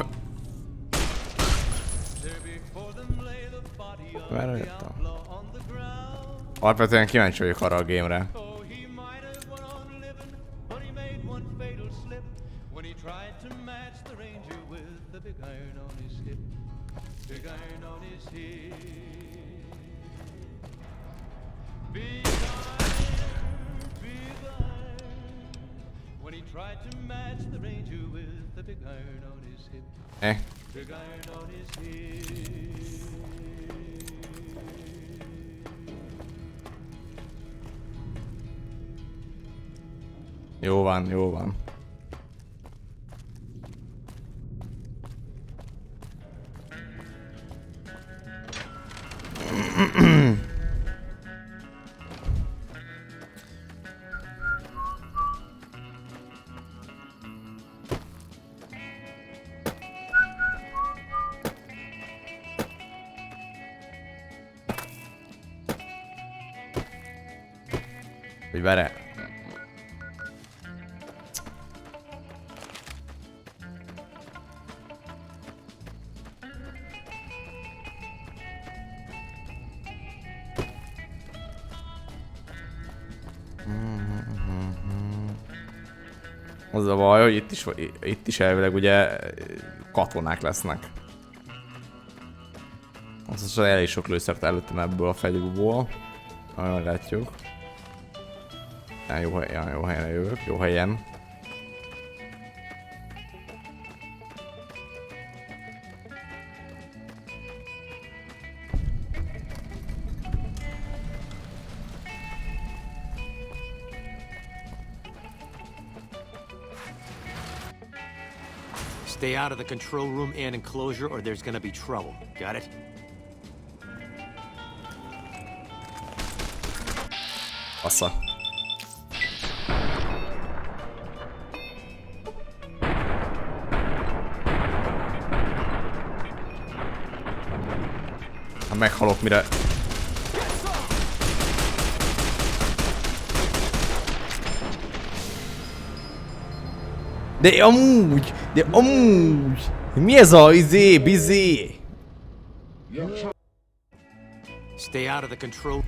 There before them lay the body of the outlaw on the ground. Alapvetően kíváncsi vagyok arra a game-re. Oh, he might have went on living, but he made one fatal slip when he tried to match the Ranger with the big iron on his hip, big iron on his hip. Big iron, when he tried to match the Ranger with the big iron on his hip, big iron on his hip. Jó van, jó van. Hogy várjál. Az a baj, hogy itt is elvileg ugye katonák lesznek. Azt is elég sok lőszert előttem ebből a fegyúból. Nagyon látjuk. Jó helyen jövök, jó helyen. Stay out of the control room and enclosure or there's gonna be trouble. Got it? Assza. Ha meghalok mire... De amúgy! Mi ez a bizé? Stay out of the control.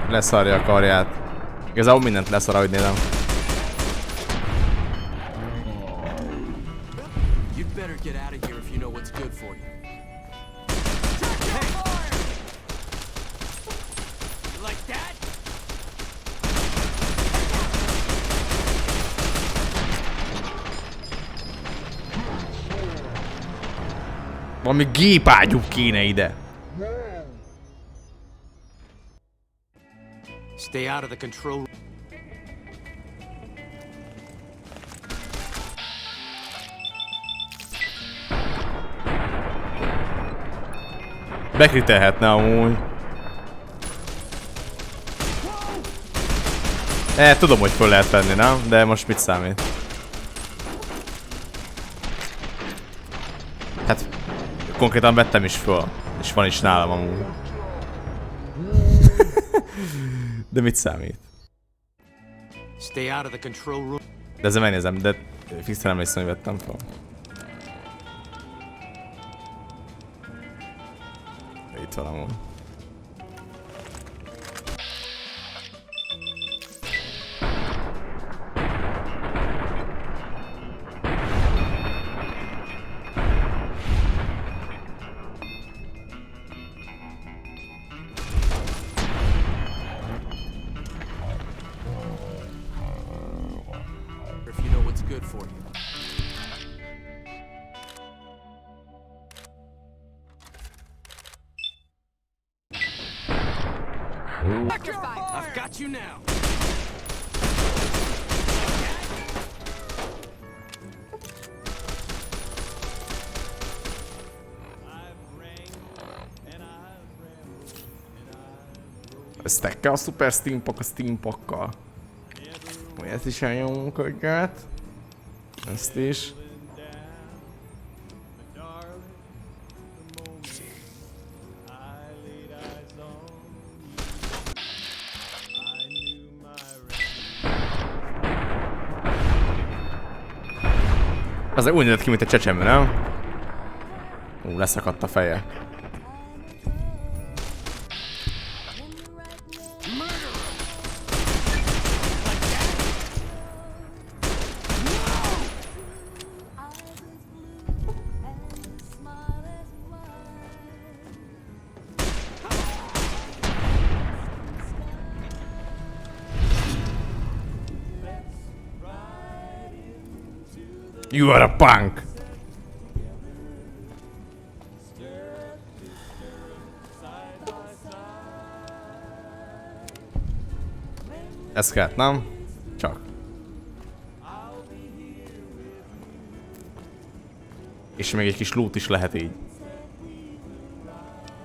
Leszarja a karját. Igazából mindent leszar, ahogy nézem. You'd better get out of here if you know what's good for you. You like that? Valami gépágyú kéne ide. Stay out of the control. Bekritelhetne amúgy. Tudom, hogy föl lehet venni, nem? De most mit számít? Hát konkrétan vettem is föl. És van is nálam amúgy. De mit számít? Stay out of the control room. De ezzel megnézem, de fixen emlékszem, hogy vettem fel. Itt van amúgy. for you. I've got you now. Stackel a Super Steampack a Steampakkal. Ezt is elnyomunk egyet. Ezt is. Az úgy nézett ki, mint egy csecsemő, nem? Leszakadt a feje. You are a punk! Ez kellett, nem? Csak. És még egy kis loot is lehet így.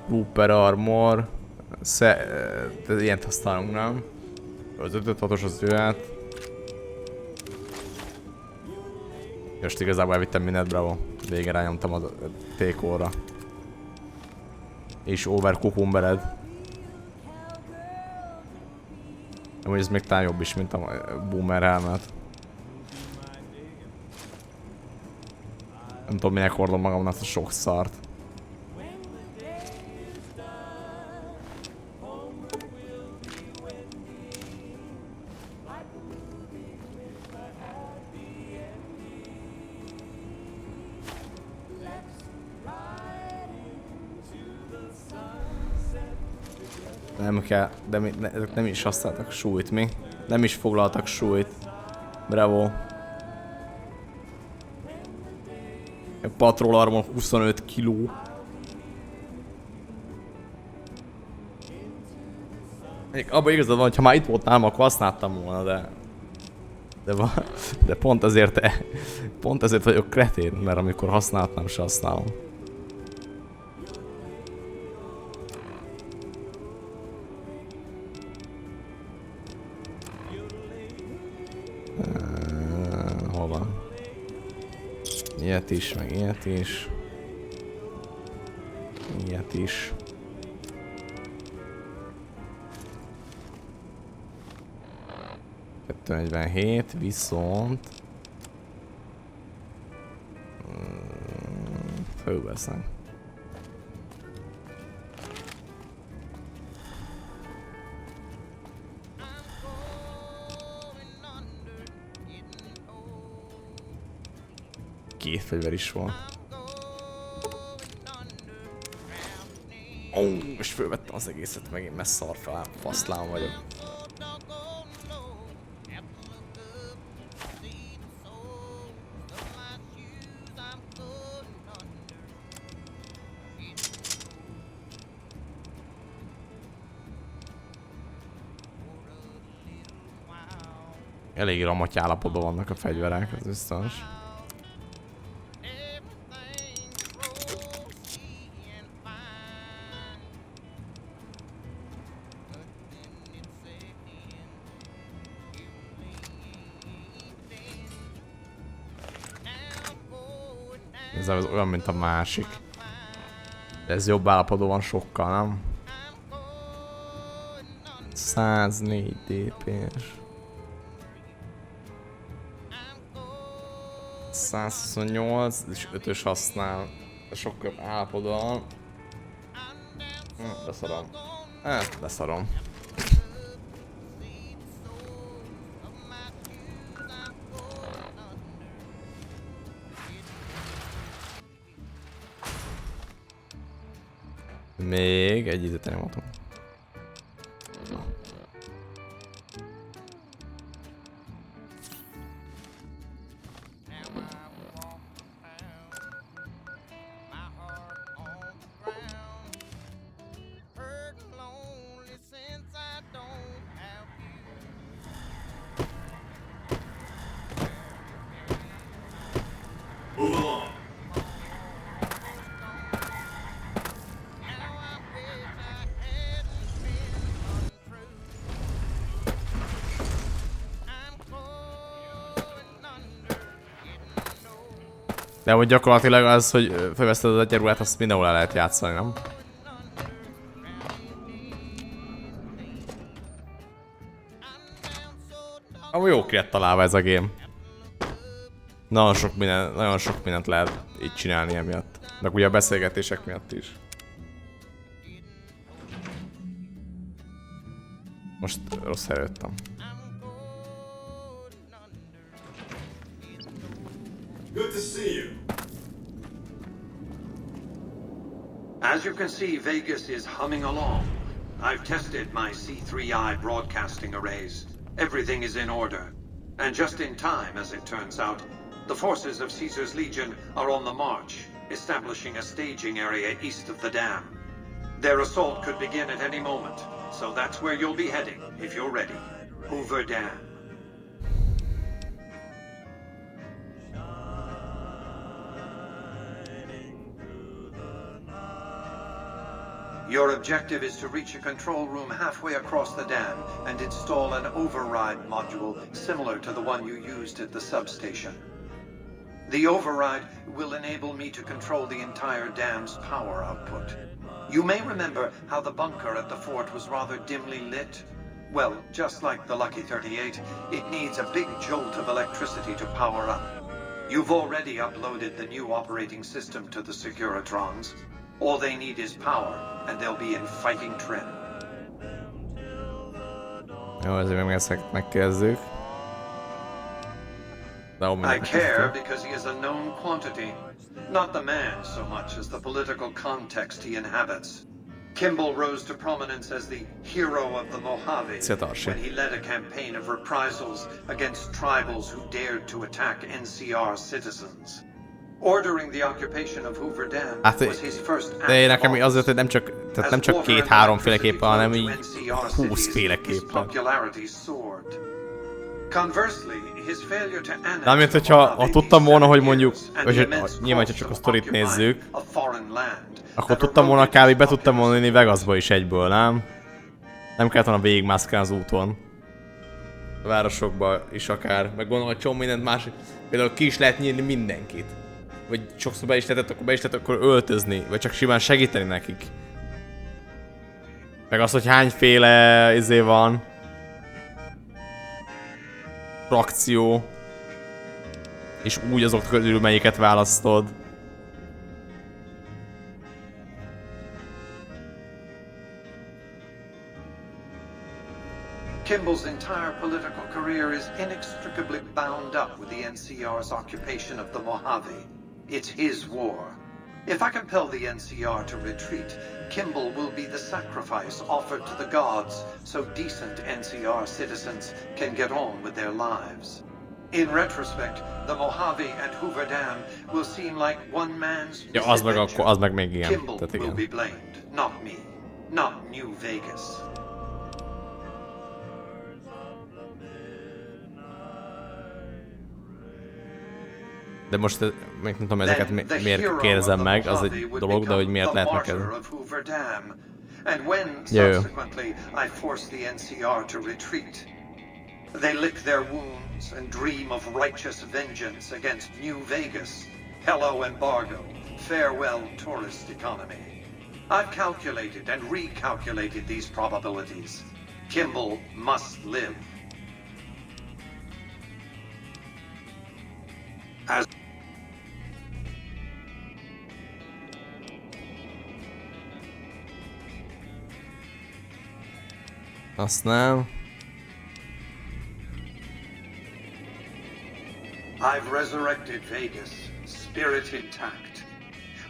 Looper armor. Ilyent használunk, nem? Az 5-6-os az jöhet. Most igazából elvittem mindent, bravo. Végén rányomtam a T-core-ra. És over cucumbered. Amúgy ez még talán jobb is, mint a boomer helmet. Nem tudom, minek hordom magamon azt a sok szart. Nem kell, de ezek nem is használtak súlyt, mi? Nem is foglaltak súlyt. Bravo. A patrol armor 25 kiló. Abban igazad van, hogy ha már itt volt nálam, akkor használtam volna, de pont ezért vagyok kretén, mert amikor használtam, se használom. Hol van? Ilyet is, meg ilyet is. Ilyet is. ...247, viszont... Fölveszem. Két fegyver is van. Ó, most fölvettem az egészet, megint messze szarfá, faszlám vagyok. Elég ramaty állapotban vannak a fegyverek, az biztos. Ez olyan, mint a másik. De ez jobb állapotban van sokkal, nem? 104 DP-s. 128 és 5-ös használ. Sokkal jobb állapotban. Leszarom. Leszarom. Még egy időt nem adom. De hogy gyakorlatilag az, hogy felveszted az egyenruhát, azt mindenhol el lehet játszani, nem? Amúgy jó ki lett találva ez a game. Nagyon sok mindent lehet így csinálni emiatt. De ugye a beszélgetések miatt is. Most rossz helyre jöttem. Good to see you. As you can see, Vegas is humming along. I've tested my C3I broadcasting arrays. Everything is in order. And just in time, as it turns out, the forces of Caesar's Legion are on the march, establishing a staging area east of the dam. Their assault could begin at any moment, so that's where you'll be heading, if you're ready. Hoover Dam. Your objective is to reach a control room halfway across the dam and install an override module similar to the one you used at the substation. The override will enable me to control the entire dam's power output. You may remember how the bunker at the fort was rather dimly lit. Well, just like the Lucky 38, it needs a big jolt of electricity to power up. You've already uploaded the new operating system to the Securitrons. All they need is power, and they'll be in fighting trim. Jó, azért még ezt megkezdjük. I care because he is a known quantity. Not the man so much as the political context he inhabits. Kimball rose to prominence as the hero of the Mojave when he led a campaign of reprisals against tribals who dared to attack NCR citizens. Ordering the occupation of Hoover Dam was his first act. De nekem azért, hogy nem csak két-három féleképpen, hanem így 20 féleképpen. Nem, mint hogyha tudtam volna, hogy mondjuk, vagy nyilván, ha csak a sztorit nézzük, akkor tudtam volna, kb. Be tudtam volna jönni Vegasba is egyből, nem? Nem kellett volna végigmászkálni az úton. A városokba is akár, meg gondolom, hogy csomó mindent más, például ki is lehet nyírni mindenkit. Vagy sokszor be is lehetett, akkor öltözni, vagy csak simán segíteni nekik. Meg az, hogy hányféle izé van. Frakció. És úgy azok közül melyiket választod. Kimball's entire political career is inextricably bound up with the NCR's occupation of the Mojave. It's his war. If I compel the NCR to retreat, Kimball will be the sacrifice offered to the gods so decent NCR citizens can get on with their lives. In retrospect, the Mojave and Hoover Dam will seem like one man's misadventure. Kimball will be blamed, not me, not New Vegas. De most még nem tudom, ezeket miért kérdezem meg, az egy dolog, de hogy miért lehet neked. And when subsequently I force the NCR to retreat, they lick their wounds and dream of righteous vengeance against New Vegas. Hello embargo, farewell tourist economy. I've calculated and recalculated these probabilities. Kimball must live. As azt nem. I've resurrected Vegas, spirit intact.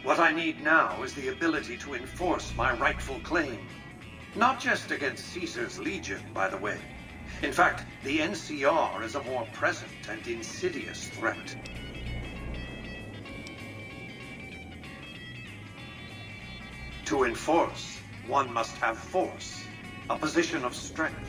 What I need now is the ability to enforce my rightful claim. Not just against Caesar's Legion, by the way. In fact, the NCR is a more present and insidious threat. To enforce, one must have force. A position of strength.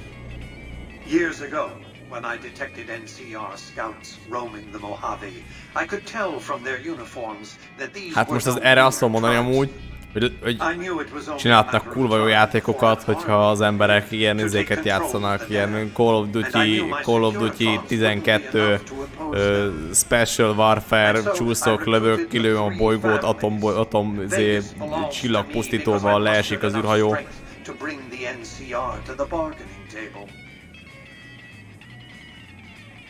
Years ago, when I detected NCR scouts roaming the Mojave, I could tell from their uniforms that these Hát most az erre azt mondani amúgy, Hogy I knew it was only a csinálhatnak matter of kurva jó time játékokat, before hogyha az emberek ilyen izéket játszanak, ilyen Call of Duty 12, Special Warfare, csúszok, lövök, kilőm a bolygót, atom csillagpusztítóval leesik az űrhajó. to bring the NCR to the bargaining table.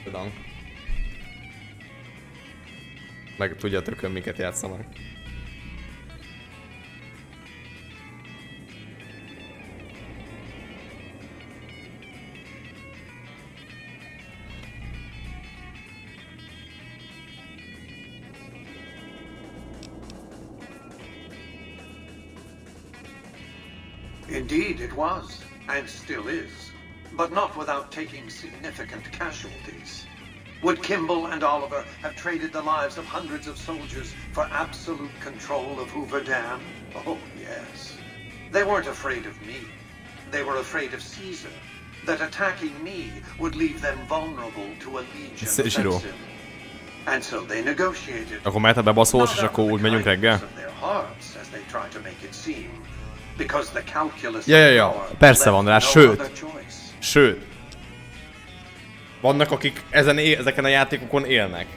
Tudom. Meg tudja tökön miket játszanak. Indeed, it was, and still is, but not without taking significant casualties. Would Kimball and Oliver have traded the lives of hundreds of soldiers for absolute control of Hoover Dam? Oh, yes. They weren't afraid of me. They were afraid of Caesar, that attacking me would leave them vulnerable to a Legion offensive. And so they negotiated. Akkor mehet a bebaszós, és akkor úgy megyünk reggel? Ja, persze van rá, sőt. Vannak, akik ezeken a játékokon élnek.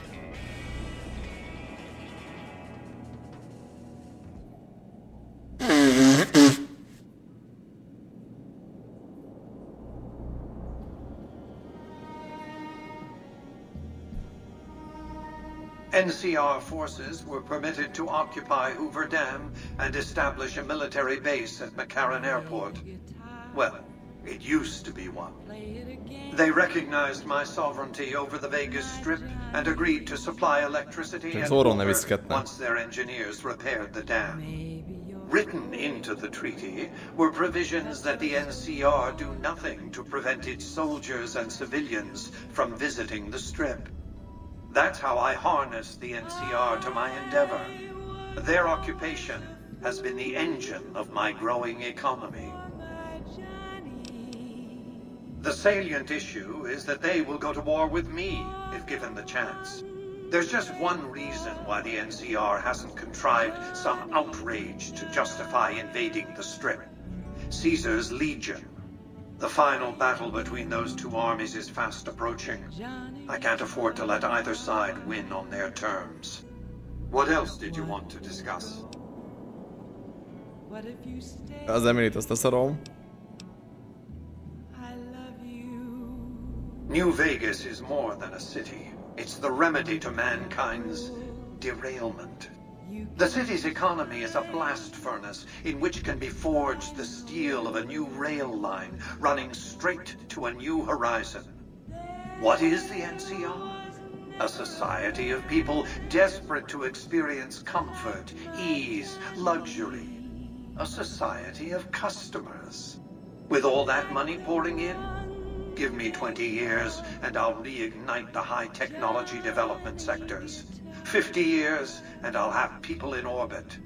NCR forces were permitted to occupy Hoover Dam and establish a military base at McCarran Airport. Well, it used to be one. They recognized my sovereignty over the Vegas Strip and agreed to supply electricity and water once their engineers repaired the dam. Written into the treaty were provisions that the NCR do nothing to prevent its soldiers and civilians from visiting the Strip. That's how I harnessed the NCR to my endeavor. Their occupation has been the engine of my growing economy. The salient issue is that they will go to war with me if given the chance. There's just one reason why the NCR hasn't contrived some outrage to justify invading the Strip. Caesar's Legion. The final battle between those two armies is fast approaching. I can't afford to let either side win on their terms. What else did you want to discuss? Az Emilit azt a szarom. New Vegas is more than a city. It's the remedy to mankind's derailment. The city's economy is a blast furnace in which can be forged the steel of a new rail line running straight to a new horizon. What is the NCR? A society of people desperate to experience comfort, ease, luxury. A society of customers. With all that money pouring in, give me 20 years and I'll reignite the high technology development sectors. 50 years and I'll have people in orbit.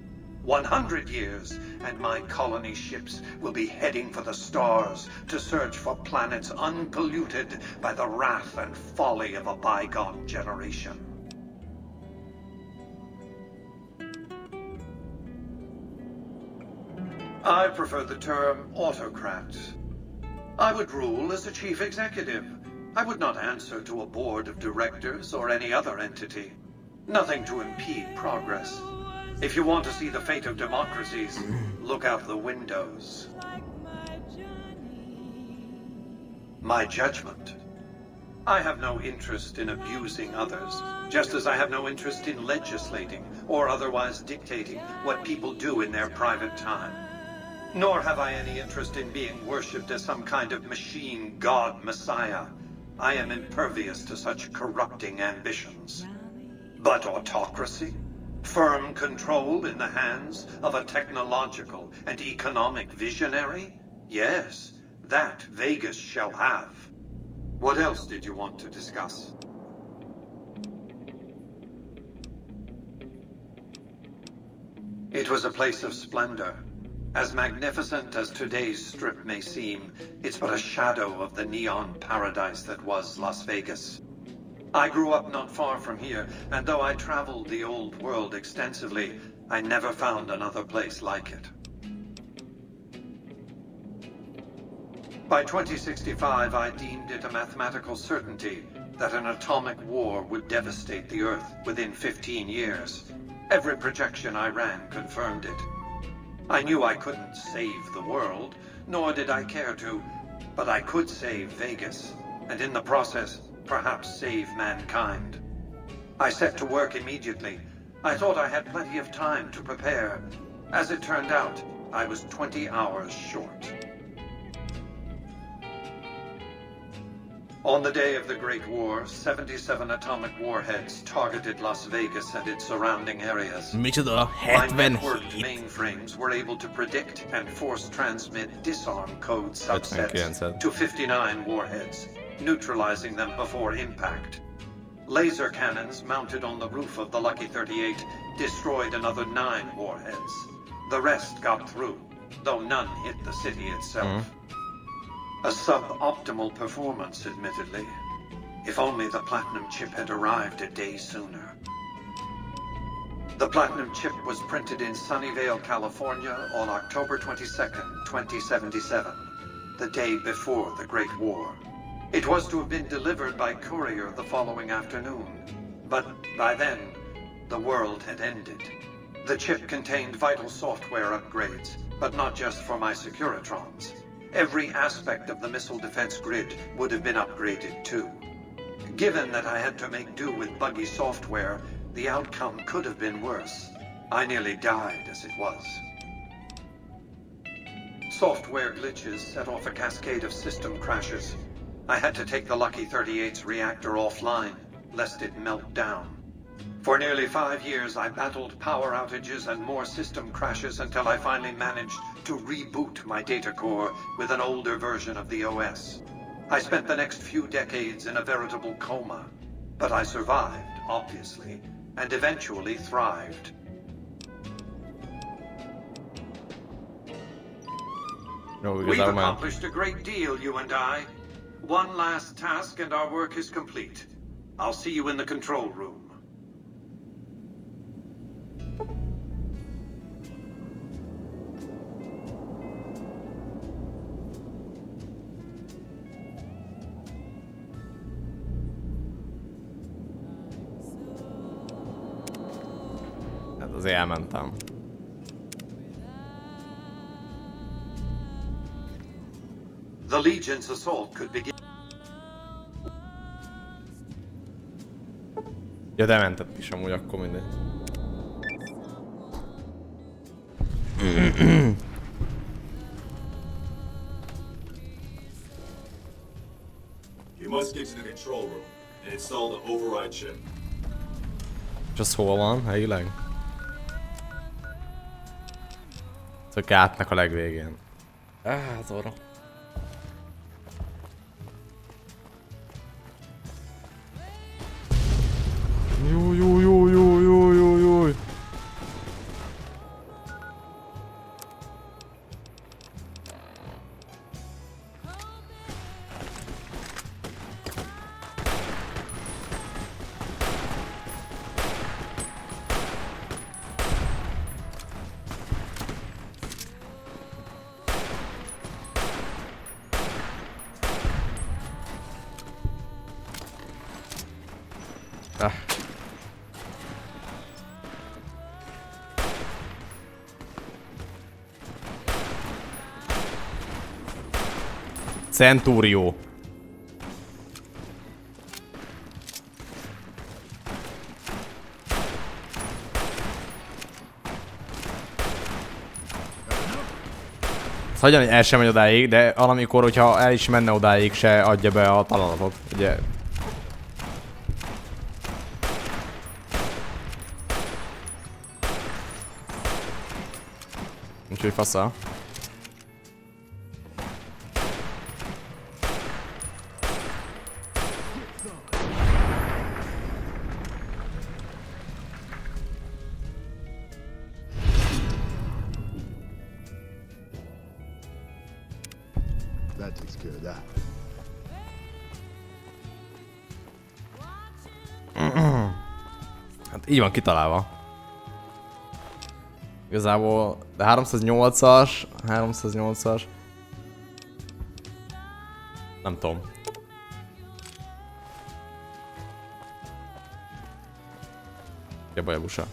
100 years and my colony ships will be heading for the stars to search for planets unpolluted by the wrath and folly of a bygone generation. I prefer the term autocrat. I would rule as a chief executive. I would not answer to a board of directors or any other entity. Nothing to impede progress. If you want to see the fate of democracies, look out the windows. My judgment. I have no interest in abusing others, just as I have no interest in legislating or otherwise dictating what people do in their private time. Nor have I any interest in being worshipped as some kind of machine god messiah. I am impervious to such corrupting ambitions. But autocracy? Firm control in the hands of a technological and economic visionary? Yes, that Vegas shall have. What else did you want to discuss? It was a place of splendor. As magnificent as today's Strip may seem, it's but a shadow of the neon paradise that was Las Vegas. I grew up not far from here, and though I traveled the old world extensively, I never found another place like it. By 2065, I deemed it a mathematical certainty that an atomic war would devastate the Earth within 15 years. Every projection I ran confirmed it. I knew I couldn't save the world, nor did I care to, but I could save Vegas, and in the process, perhaps save mankind. I set to work immediately. I thought I had plenty of time to prepare. As it turned out, I was 20 hours short. On the day of the Great War, 77 atomic warheads targeted Las Vegas and its surrounding areas. Micsoda? My 77. networked mainframes were able to predict and force transmit disarm code subsets to 59 warheads, neutralizing them before impact. Laser cannons mounted on the roof of the Lucky 38 destroyed another 9 warheads. The rest got through, though none hit the city itself. A suboptimal performance, admittedly. If only the Platinum chip had arrived a day sooner. The Platinum chip was printed in Sunnyvale, California on October 22nd, 2077, the day before the Great War. It was to have been delivered by courier the following afternoon, but by then, the world had ended. The chip contained vital software upgrades, but not just for my Securitrons. Every aspect of the missile defense grid would have been upgraded too. Given that I had to make do with buggy software, the outcome could have been worse. I nearly died as it was. Software glitches set off a cascade of system crashes. I had to take the Lucky 38's reactor offline, lest it melt down. For nearly 5 years, I battled power outages and more system crashes until I finally managed to reboot my data core with an older version of the OS. I spent the next few decades in a veritable coma, but I survived, obviously, and eventually thrived. We've accomplished a great deal, you and I. One last task and our work is complete. I'll see you in the control room. Hát azért elmentem. The Legion's assault could begin. Ja, de mentett is amúgy, akkor mindegy. You must get to the control room and install the override chip. És az hol van helyileg? Csak átnak a legvégén. Az orra. Jó. Centurio. Hagyjan, hogy el sem megy odáig, de valamikor, hogyha el is menne odáig, se adja be a találatot, ugye? Úgyhogy fasza. That takes care of that. Hát így van kitalálva. Igazából, de 308-as. Nem tudom. Ja, bajabusa.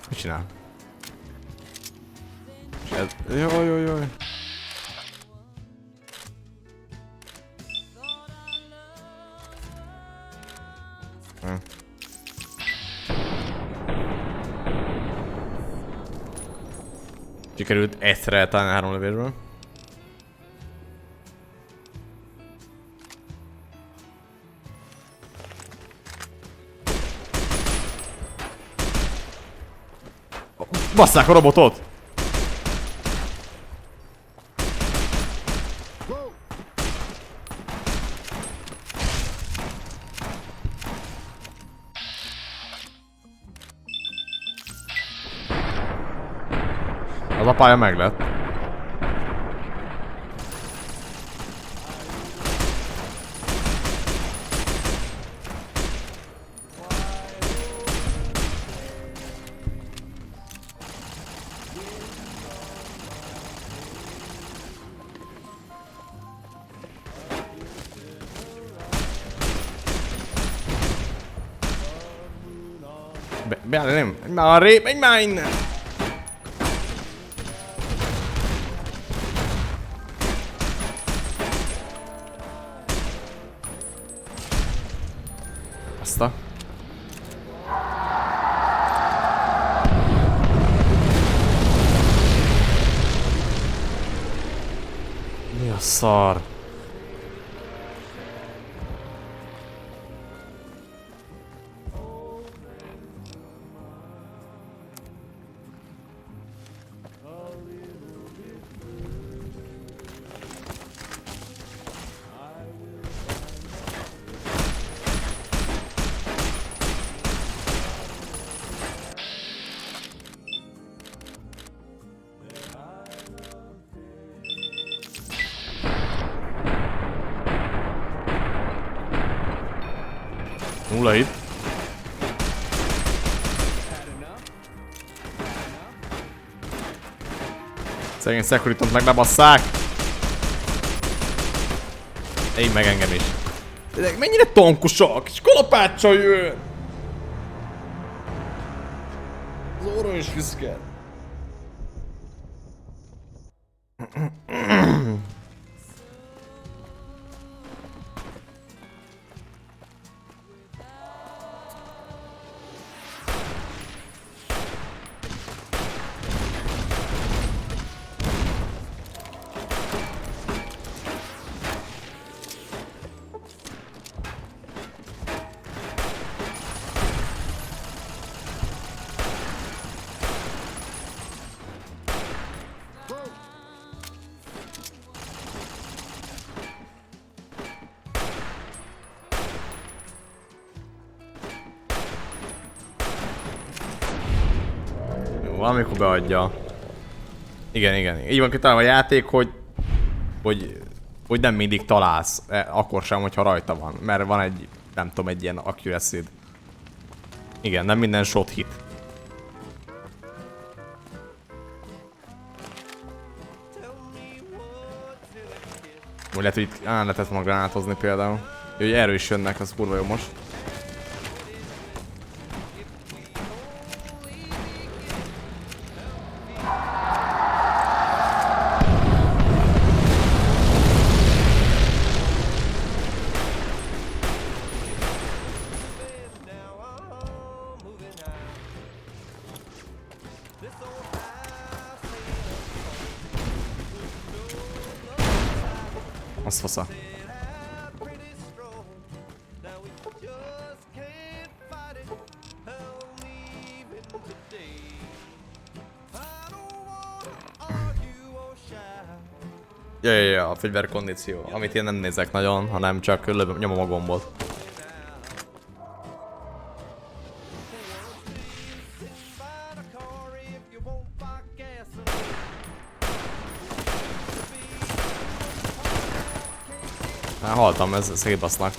Mit csinál? Jaj. Sikerült egyszerre eltalálni 3 lövésből. Basszák a robotot! Az a pálya meg lett. Beállj, nem! Menj már arrébb! Menj már innen! Azta. Mi a szar? Nulla hit. Szegény Securitot meg lebasszák. Én meg engem is. De mennyire tankosak, és kalapáccsal jön. Az orrom is viszkel. Valamikor beadja. Igen. Így van kitalálva a játék, hogy nem mindig találsz. Akkor sem, hogyha rajta van. Mert van egy, nem tudom, egy ilyen accuracy-d. Igen, nem minden shot hit. Úgy lehet, hogy itt lehetett volna gránátozni például. Jó, hogy erről is jönnek, az kurva jó most. Az fasza. Ja, a fegyverkondíció, amit én nem nézek nagyon, hanem csak nyomom a gombot. Már haltam, ez szétbasznak.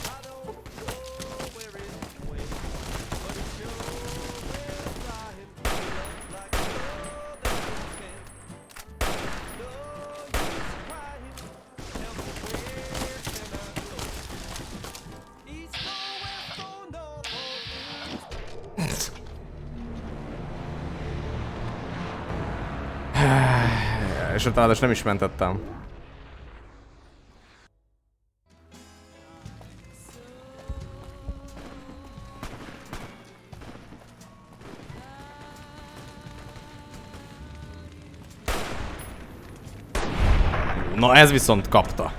És utána nem is mentettem. Na ez viszont kapta.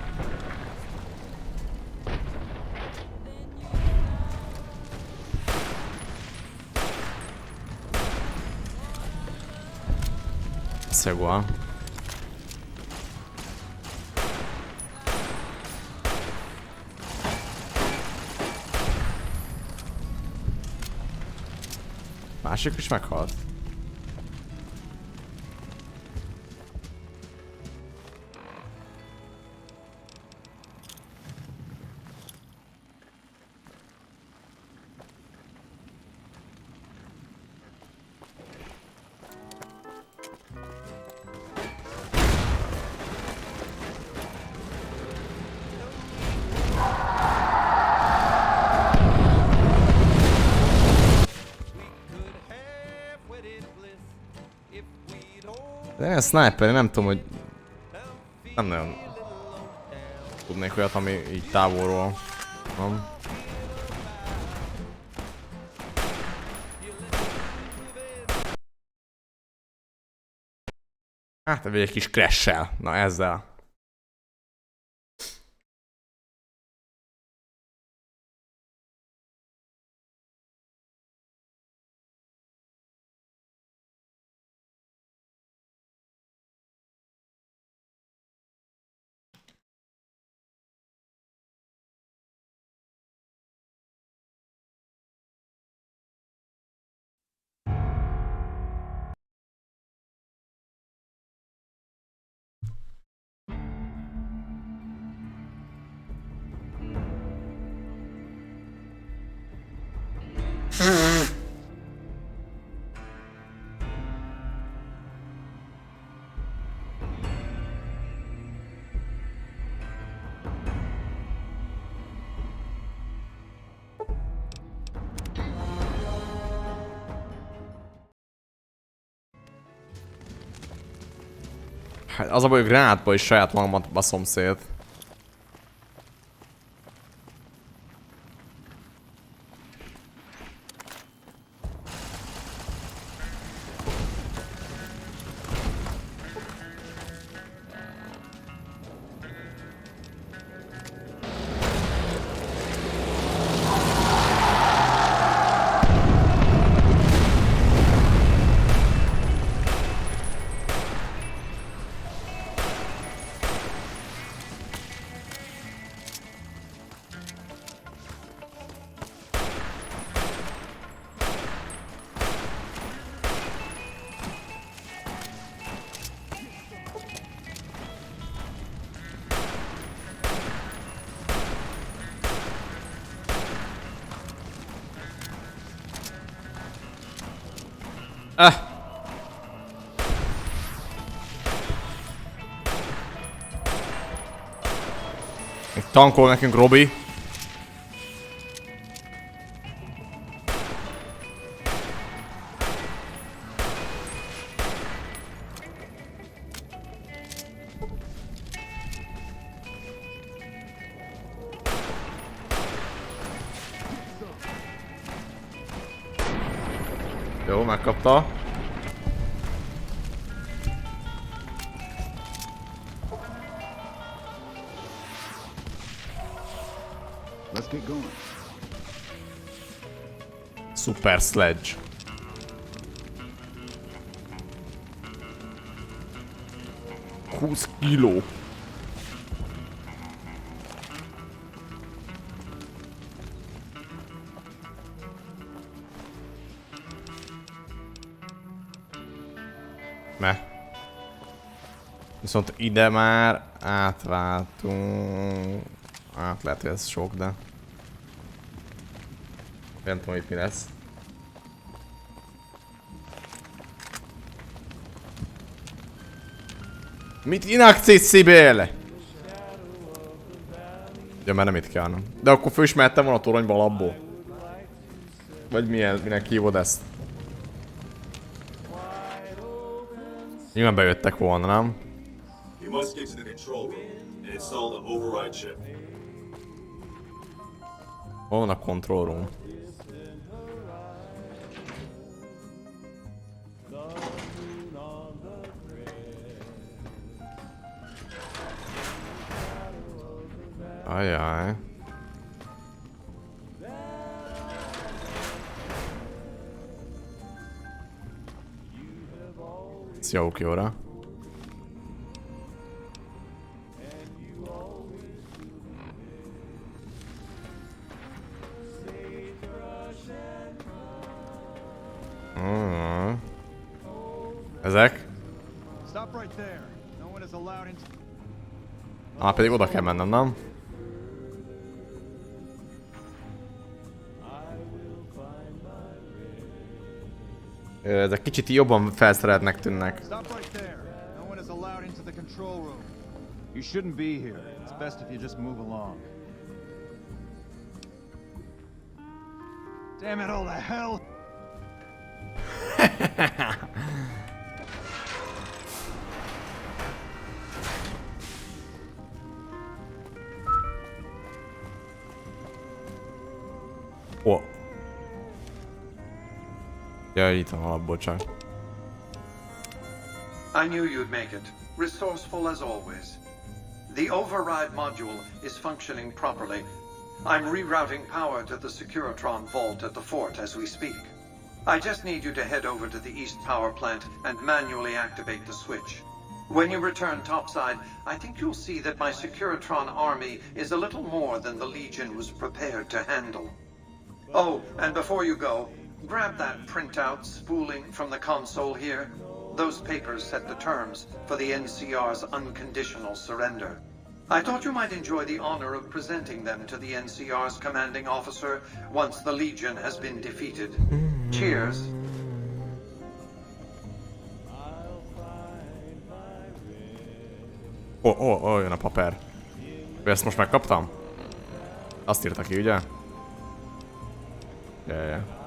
Szegúan. Másik is meghalt. De ilyen sniper, én nem tudom, hogy... Nem nagyon... tudnék olyat, ami így távolról van. Hát, vagy egy kis crash-sel. Na ezzel. Hát az a baj, hogy gránátba is saját magamat baszom szét. Még tankol nekünk Robi. Jó, megkapta. Let's get going. Super Sledge. Húsz kiló. Viszont ide már átváltunk. Hát lehet, hogy ez sok, de... Nem tudom, itt mi lesz. Mit inakcít, Szibél? Ja, mert nem itt kell, nem. De akkor föl is mehettem volna a toronyba alapból. Vagy milyen, minek hívod ezt? Nyilván bejöttek volna, nem? You must get to the control room and install the override chip. Hol van a control room? Ajaj. Szia, Ukióra. Ezek? Pedig oda kell mennem, nem? Ezek kicsit jobban felszereltnek tűnnek. You shouldn't be here. It's best if you just move along. Damn it all to hell! Ó. Ja, itt van alapból csak. I knew you'd make it. Resourceful as always. The override module is functioning properly. I'm rerouting power to the Securitron vault at the fort as we speak. I just need you to head over to the East Power Plant and manually activate the switch. When you return topside, I think you'll see that my Securitron army is a little more than the Legion was prepared to handle. Oh, and before you go, grab that printout spooling from the console here. Those papers set the terms for the NCR's unconditional surrender. I thought you might enjoy the honor of presenting them to the NCR's commanding officer once the Legion has been defeated. Cheers. Jön a paper. Ezt most megkaptam? Azt írta ki, ugye? Ja.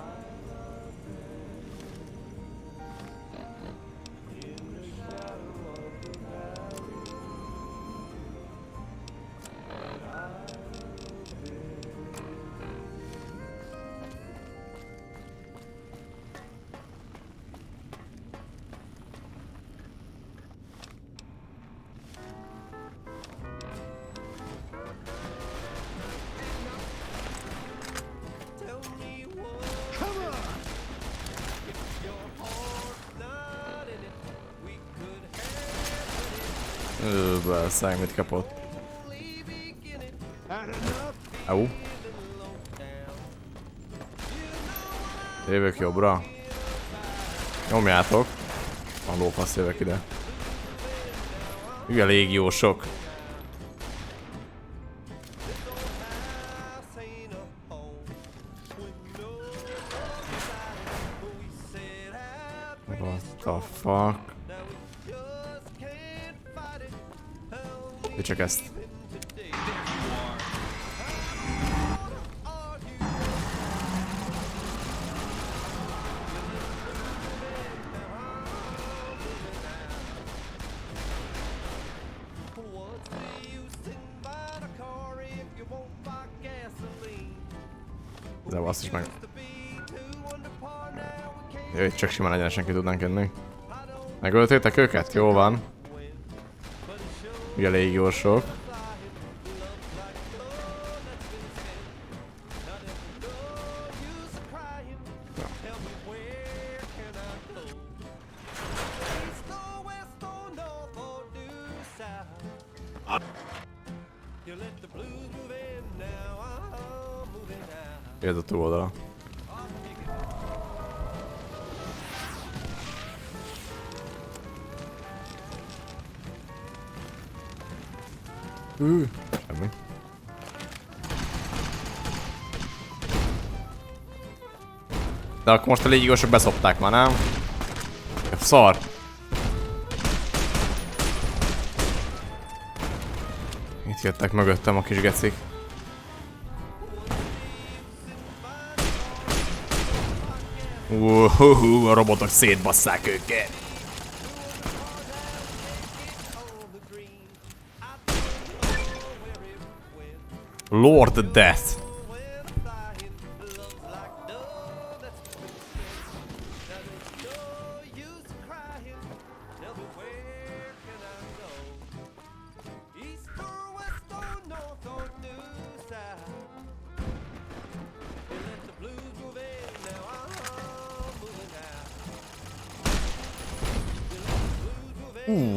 Basszák, mit kapott? Au. Jövök jobbra. Nyomjátok. A lófasz, jövök ide. Hülye légiósok. What the fuck? Csak ezt. De azt is meg... Jöjj, csak simán egyenesen ki tudnánk jönni. Megöltétek őket? Jó van. Ugye légiósok. Ez a túloldala. Semmi. De akkor most a légigósok beszopták már, nem? Szar. Itt jöttek mögöttem a kis gecik. A robotok szétbasszák őket. Lord Death.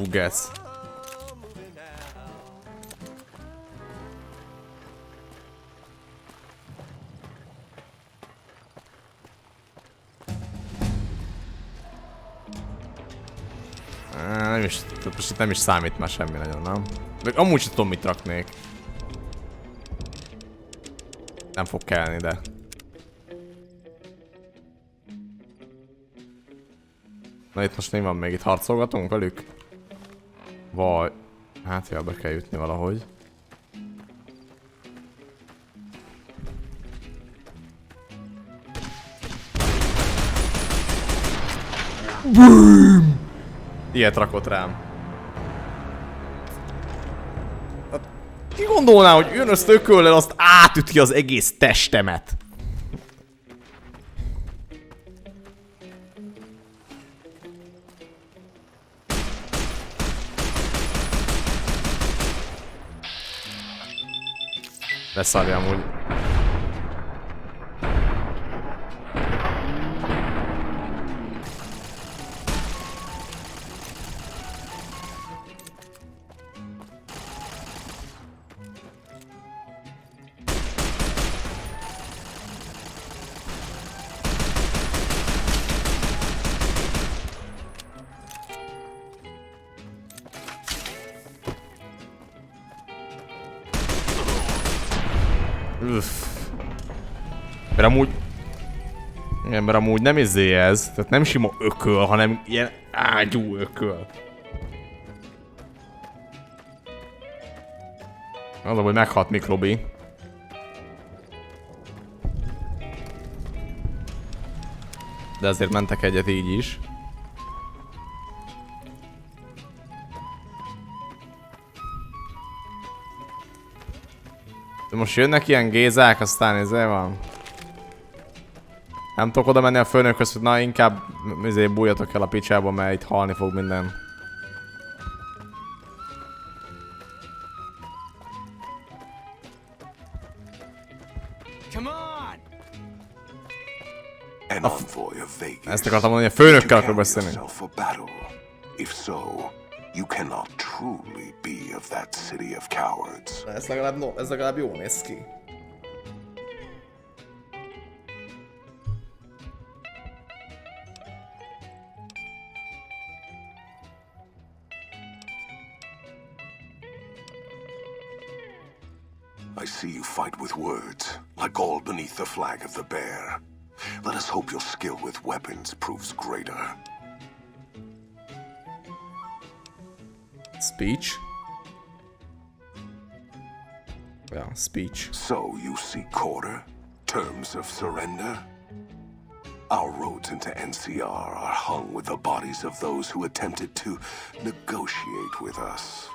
Gec. Nem is, most itt nem is számít már semmi nagyon, nem? De amúgy sem tudom, mit raknék. Nem fog kelni, de... Na itt most mi van még? Itt harcolgatunk velük? Vagy... Hát ja, be kell jutni valahogy. Boom! Ilyet rakott rám. Hát, ki gondolná, hogy jön azt ököllel, azt átüti az egész testemet? Leszarja amúgy. Mert amúgy... Igen, mert amúgy nem izé ez, tehát nem sima ököl, hanem ilyen ágyú ököl. Az, hogy meghalt Mikrobi. De azért mentek egyet így is. De most jönnek ilyen gézák, aztán ezzel van. Nem tudok oda menni a főnökhöz, hogy na inkább bújjatok el a picsába, mert itt halni fog minden. Ezt akartam mondani, hogy a főnökkel akarok beszélni. If so, you cannot truly be of that city of cowards. Ez legalább jól néz ki. I see you fight with words, like all beneath the flag of the bear. Let us hope your skill with weapons proves greater. Speech? Yeah, speech. So you seek quarter? Terms of surrender? Our roads into NCR are hung with the bodies of those who attempted to negotiate with us.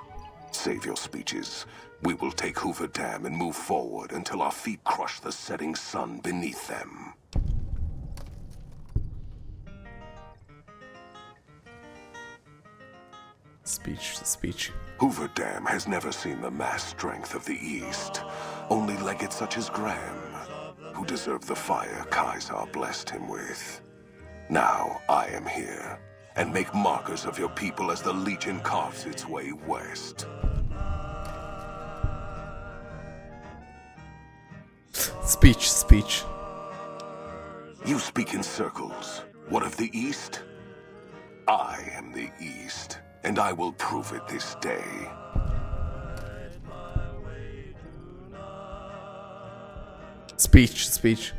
Save your speeches. We will take Hoover Dam and move forward until our feet crush the setting sun beneath them. Speech. Hoover Dam has never seen the mass strength of the East. Only legates such as Graham, who deserve the fire Kaisar blessed him with. Now I am here, and make markers of your people as the Legion carves its way west. Speech. You speak in circles. What of the East? I am the East, and I will prove it this day. Speech.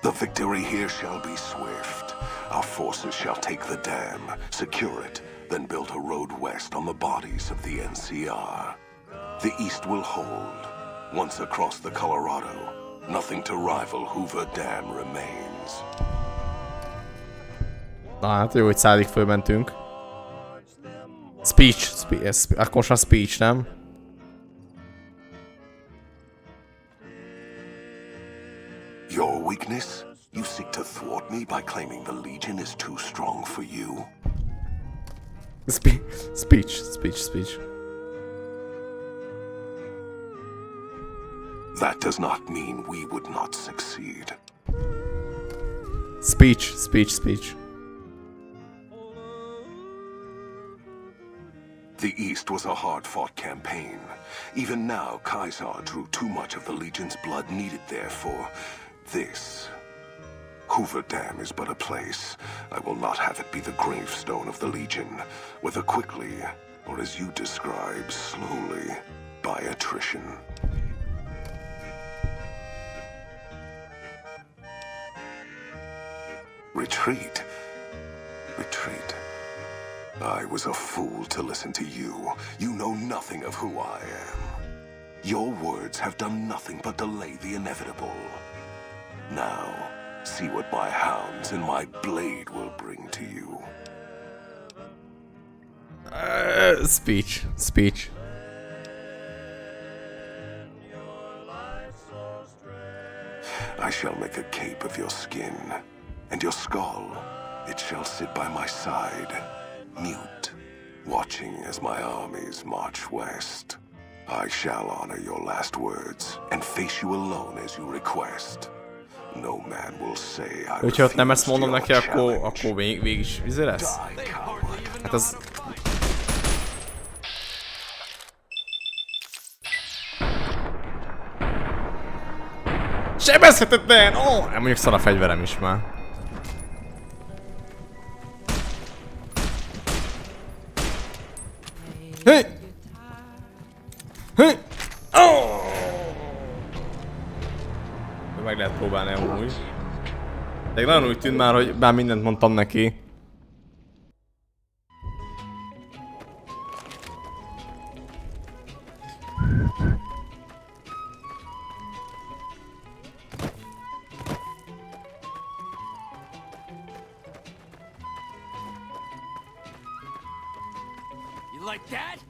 The victory here shall be swift. Our forces shall take the dam, secure it, then build a road west on the bodies of the NCR. The East will hold. Once across the Colorado, nothing to rival Hoover Dam remains. Na hát jó, hogy 100-ig fölmentünk. Speech. Akkor most már speech, nem? Your weakness? You seek to thwart me by claiming the Legion is too strong for you? Speech. That does not mean we would not succeed. Speech. The East was a hard-fought campaign. Even now, Caesar drew too much of the Legion's blood needed there for this. Hoover Dam is but a place. I will not have it be the gravestone of the Legion, whether quickly, or as you describe, slowly, by attrition. Retreat. I was a fool to listen to you. You know nothing of who I am. Your words have done nothing but delay the inevitable. Now, see what my hounds and my blade will bring to you. Speech. I shall make a cape of your skin, and your skull, it shall sit by my side, mute, watching as my armies march west. I shall honor your last words, and face you alone as you request. No man will say I Hogyha ott nem ezt refused mondom your neki, challenge. akkor végig is vizé lesz? Die, coward. Hát az... Sebezhetetlen! Ó! Oh! Mondjuk szar a fegyverem is már. Oh! Meg lehet próbálni amúgy. De nagyon úgy tűnt már, hogy bár mindent mondtam neki. You like that?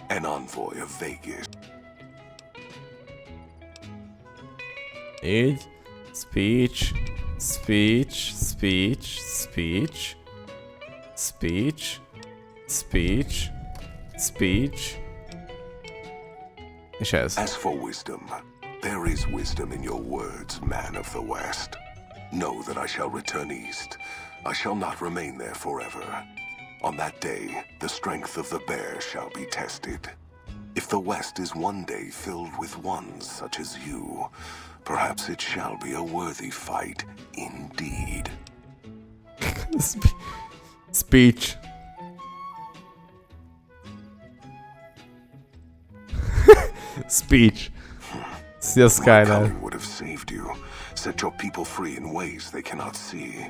An envoy of Vegas. Így. Speech. És ez. As for wisdom, there is wisdom in your words, man of the West. Know that I shall return east. I shall not remain there forever. On that day, the strength of the bear shall be tested. If the West is one day filled with ones such as you, perhaps it shall be a worthy fight indeed. Speech. Speech. See a My skyline. coming would have saved you, set your people free in ways they cannot see.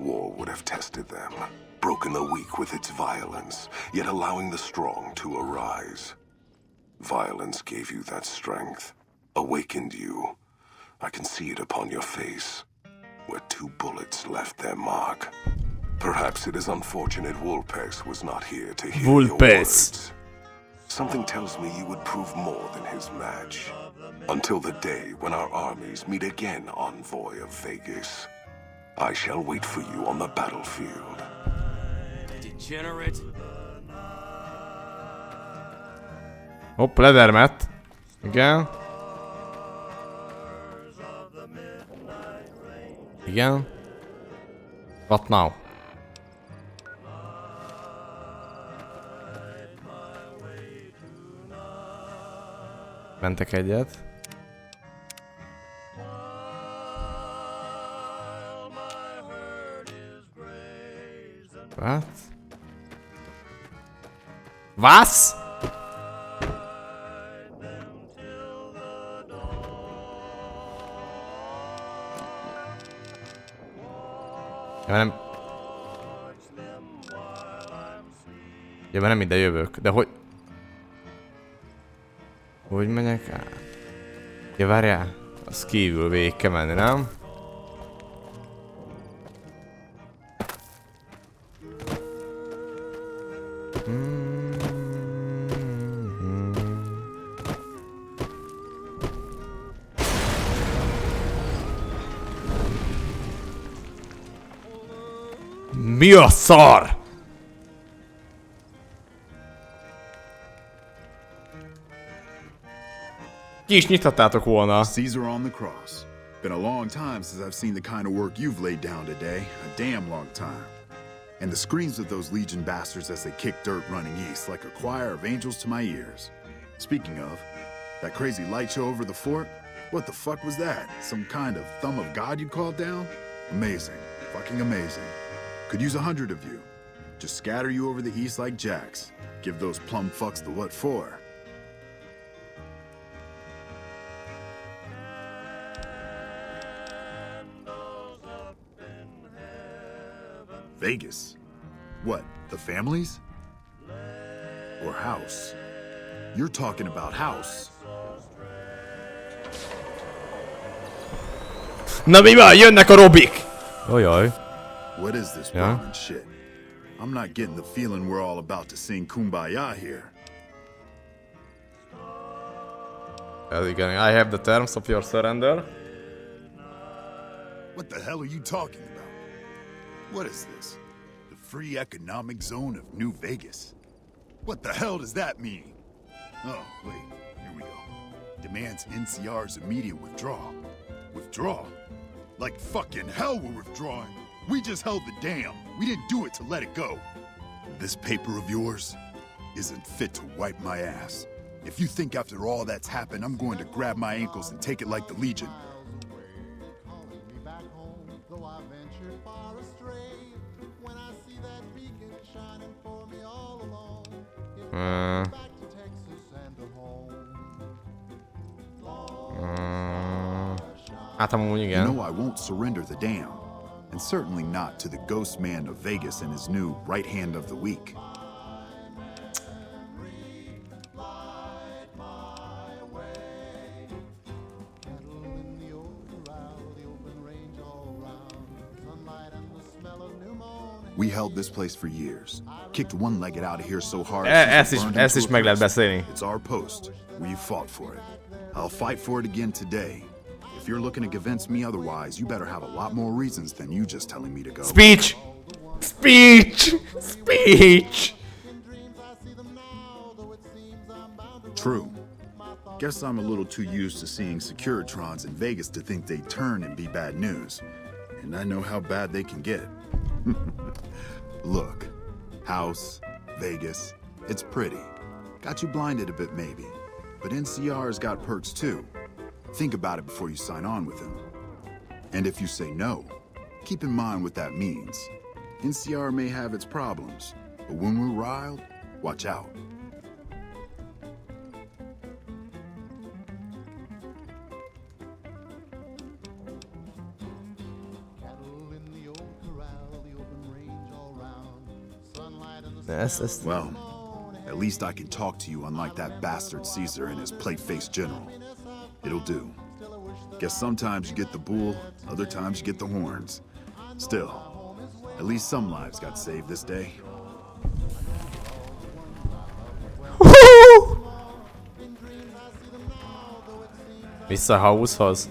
War would have tested them, broken the weak with its violence, yet allowing the strong to arise. Violence gave you that strength, awakened you. I can see it upon your face, where 2 bullets left their mark. Perhaps it is unfortunate Vulpes was not here to hear your Vulpes. words. Something tells me you would prove more than his match. Until the day when our armies meet again, envoy of Vegas. I shall wait for you on the battlefield. Degenerate. Hopp, ledermet. Igen. Igen. What now? Mentek egyet. What? Was? Nem... Ja, mert nem ide jövök, de hogy... Hogy megyek át? Ja, várjál. Az kívül végig kell menni, nem? Mi a szar? Ki is nyithattátok volna. Caesar on the cross. Been a long time since I've seen the kind of work you've laid down today. A damn long time. And the screams of those Legion bastards as they kick dirt running east like a choir of angels to my ears. Speaking of, that crazy light show over the fort? What the fuck was that? Some kind of thumb of God you called down? Amazing. Fucking amazing. Could use 100 of you. Just scatter you over the east like jacks. Give those plum fucks the what for. Vegas? What, the families? Or House? You're talking about House. Na mi van? Jönnek a robik! Ojaj. What is this Roman shit? I'm not getting the feeling we're all about to sing Kumbaya here. Igen, I have the terms of your surrender. What the hell are you talking about? What is this? The free economic zone of New Vegas? What the hell does that mean? Oh, wait, here we go. Demands NCR's immediate withdrawal. Withdraw? Like fucking hell we're withdrawing. We just held the dam. We didn't do it to let it go. This paper of yours isn't fit to wipe my ass. If you think after all that's happened, I'm going to grab my ankles and take it like the Legion. Hát amúgy igen. You know I won't surrender the dam. And certainly not to the ghost man of Vegas and his new right hand of the week. We held this place for years. Kicked one-legged out of here so hard. Ezt is meg lehet beszélni. It's our post. We fought for it. I'll fight for it again today. If you're looking to convince me otherwise, you better have a lot more reasons than you just telling me to go. Speech! Speech! Speech! True. Guess I'm a little too used to seeing Securitrons in Vegas to think they turn and be bad news. And I know how bad they can get. Look, House, Vegas, it's pretty. Got you blinded a bit maybe. But NCR's got perks too. Think about it before you sign on with him. And if you say no, keep in mind what that means. NCR may have its problems, but when we're riled, watch out. Well, at least I can talk to you unlike that bastard Caesar and his plate-faced general. It'll do. Guess sometimes you get the bull, other times you get the horns. Still, at least some lives got saved this day. Vissza Househoz.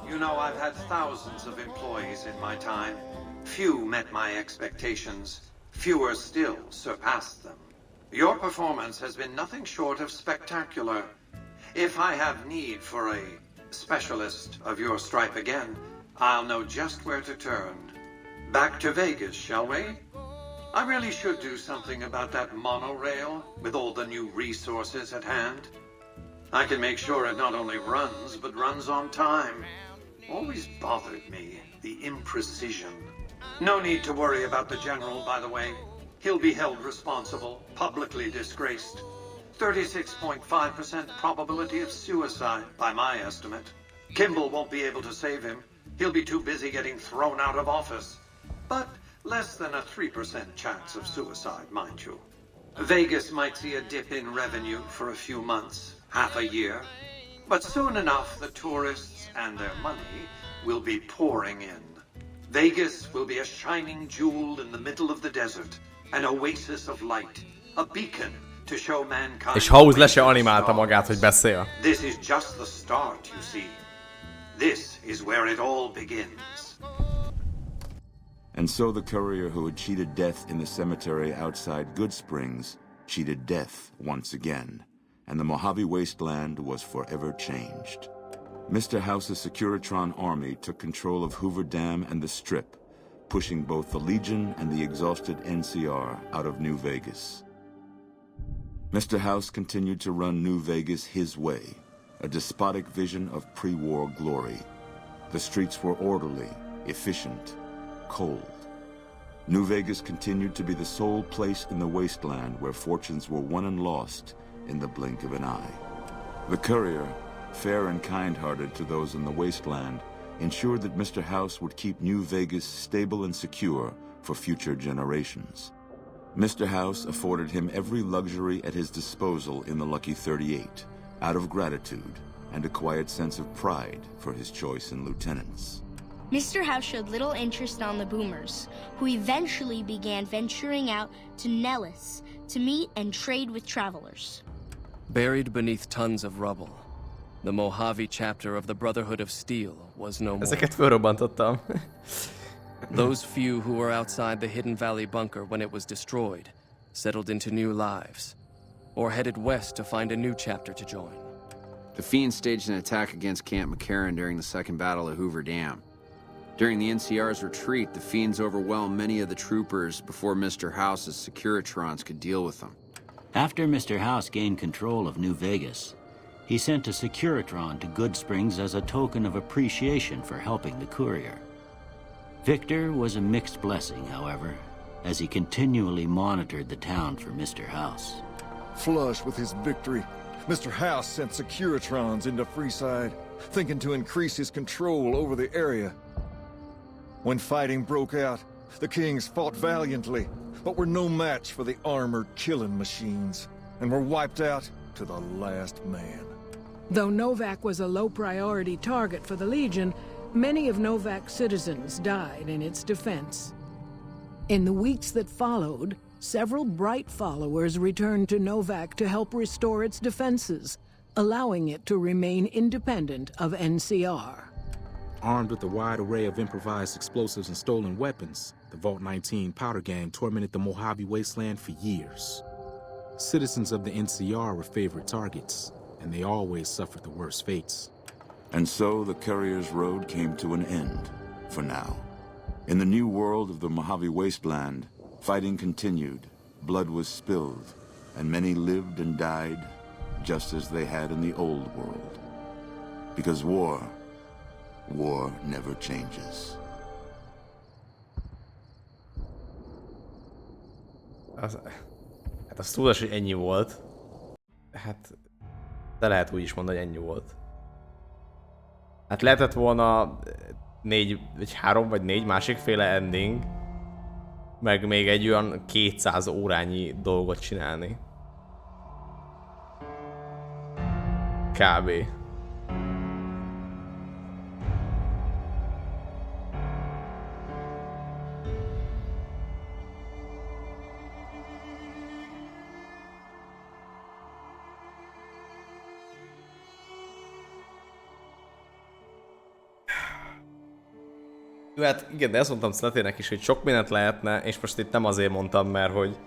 You know, I've had thousands of employees in my time. Few met my expectations. Fewer still surpassed them. Your performance has been nothing short of spectacular. If I have need for a specialist of your stripe again, I'll know just where to turn. Back to Vegas, shall we? I really should do something about that monorail with all the new resources at hand. I can make sure it not only runs, but runs on time. Always bothered me, the imprecision. No need to worry about the general, by the way. He'll be held responsible, publicly disgraced. 36.5% probability of suicide, by my estimate. Kimball won't be able to save him. He'll be too busy getting thrown out of office. but less than a 3% chance of suicide, mind you. Vegas might see a dip in revenue for a few months, half a year, but soon enough the tourists and their money will be pouring in. Vegas will be a shining jewel in the middle of the desert, an oasis of light, a beacon to show mankind. És House le se animálta magát, hogy beszél. This is just the start, you see. This is where it all begins. And so the courier who had cheated death in the cemetery outside Good Springs cheated death once again, and the Mojave Wasteland was forever changed. Mr. House's Securitron army took control of Hoover Dam and the Strip, pushing both the Legion and the exhausted NCR out of New Vegas. Mr. House continued to run New Vegas his way, a despotic vision of pre-war glory. The streets were orderly, efficient, cold. New Vegas continued to be the sole place in the wasteland where fortunes were won and lost in the blink of an eye. The courier, fair and kind-hearted to those in the wasteland, ensured that Mr. House would keep New Vegas stable and secure for future generations. Mr. House afforded him every luxury at his disposal in the Lucky 38, out of gratitude and a quiet sense of pride for his choice in lieutenants. Mr. House showed little interest on the Boomers, who eventually began venturing out to Nellis to meet and trade with travelers. Buried beneath tons of rubble, the Mojave chapter of the Brotherhood of Steel was no more. Ezeket felrobbantottam. Those few who were outside the Hidden Valley bunker when it was destroyed settled into new lives, or headed west to find a new chapter to join. The Fiends staged an attack against Camp McCarran during the Second Battle of Hoover Dam. During the NCR's retreat, the Fiends overwhelmed many of the troopers before Mr. House's Securitrons could deal with them. After Mr. House gained control of New Vegas, he sent a Securitron to Good Springs as a token of appreciation for helping the courier. Victor was a mixed blessing, however, as he continually monitored the town for Mr. House. Flush with his victory, Mr. House sent Securitrons into Freeside, thinking to increase his control over the area. When fighting broke out, the Kings fought valiantly, but were no match for the armored killing machines, and were wiped out to the last man. Though Novak was a low-priority target for the Legion, many of Novak's citizens died in its defense. In the weeks that followed, several Bright followers returned to Novak to help restore its defenses, allowing it to remain independent of NCR. Armed with a wide array of improvised explosives and stolen weapons, the Vault 19 powder gang tormented the Mojave Wasteland for years. Citizens of the NCR were favorite targets, and they always suffered the worst fates. And so the courier's road came to an end, for now. In the new world of the Mojave Wasteland, fighting continued, blood was spilled, and many lived and died just as they had in the old world. Because war never changes. Hát az tudás, hogy ennyi volt. Hát, de lehet úgy is mondani, hogy ennyi volt. Hát lehetett volna 4, vagy 3 vagy 4 másikféle ending, meg még egy olyan 200 órányi dolgot csinálni. Kb. Hát igen, de ezt mondtam Slatének is, hogy sok mindent lehetne, és most itt nem azért mondtam, mert hogy...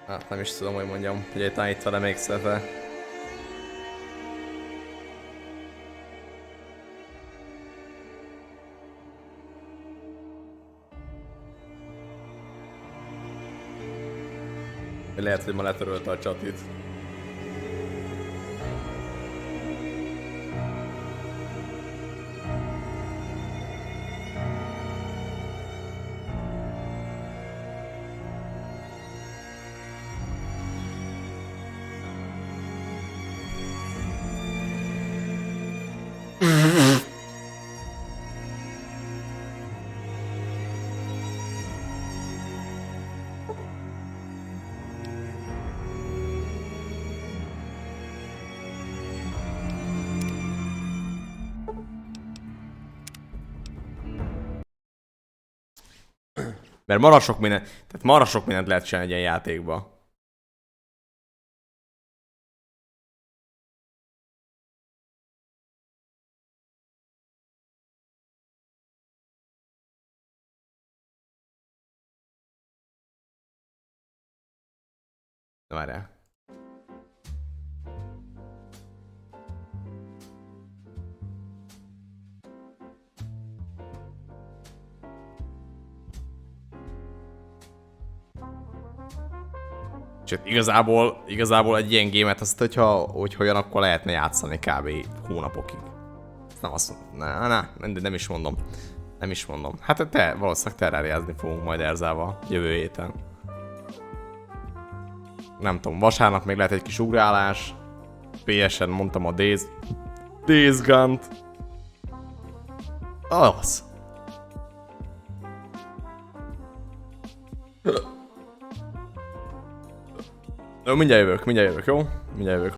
Hát nem is tudom, hogy mondjam, hogy talán itt van még Slate. Lehet, hogy ma letörölte a csatit. Mert marha sok mindent lehet csinálni egy ilyen játékba. Na várjál. Sőt, igazából egy ilyen gémet azt, hogyha olyan, akkor lehetne játszani kb. Hónapokig. Ezt nem azt nem is mondom. Nem is mondom. Hát te valószínűleg terráriázni fogunk majd Erzával jövő héten. Nem tudom, vasárnap még lehet egy kis ugrálás. PS-en mondtam a Days Gone-t. Az. Mindjárt jövök, jó? Mindjárt jövök.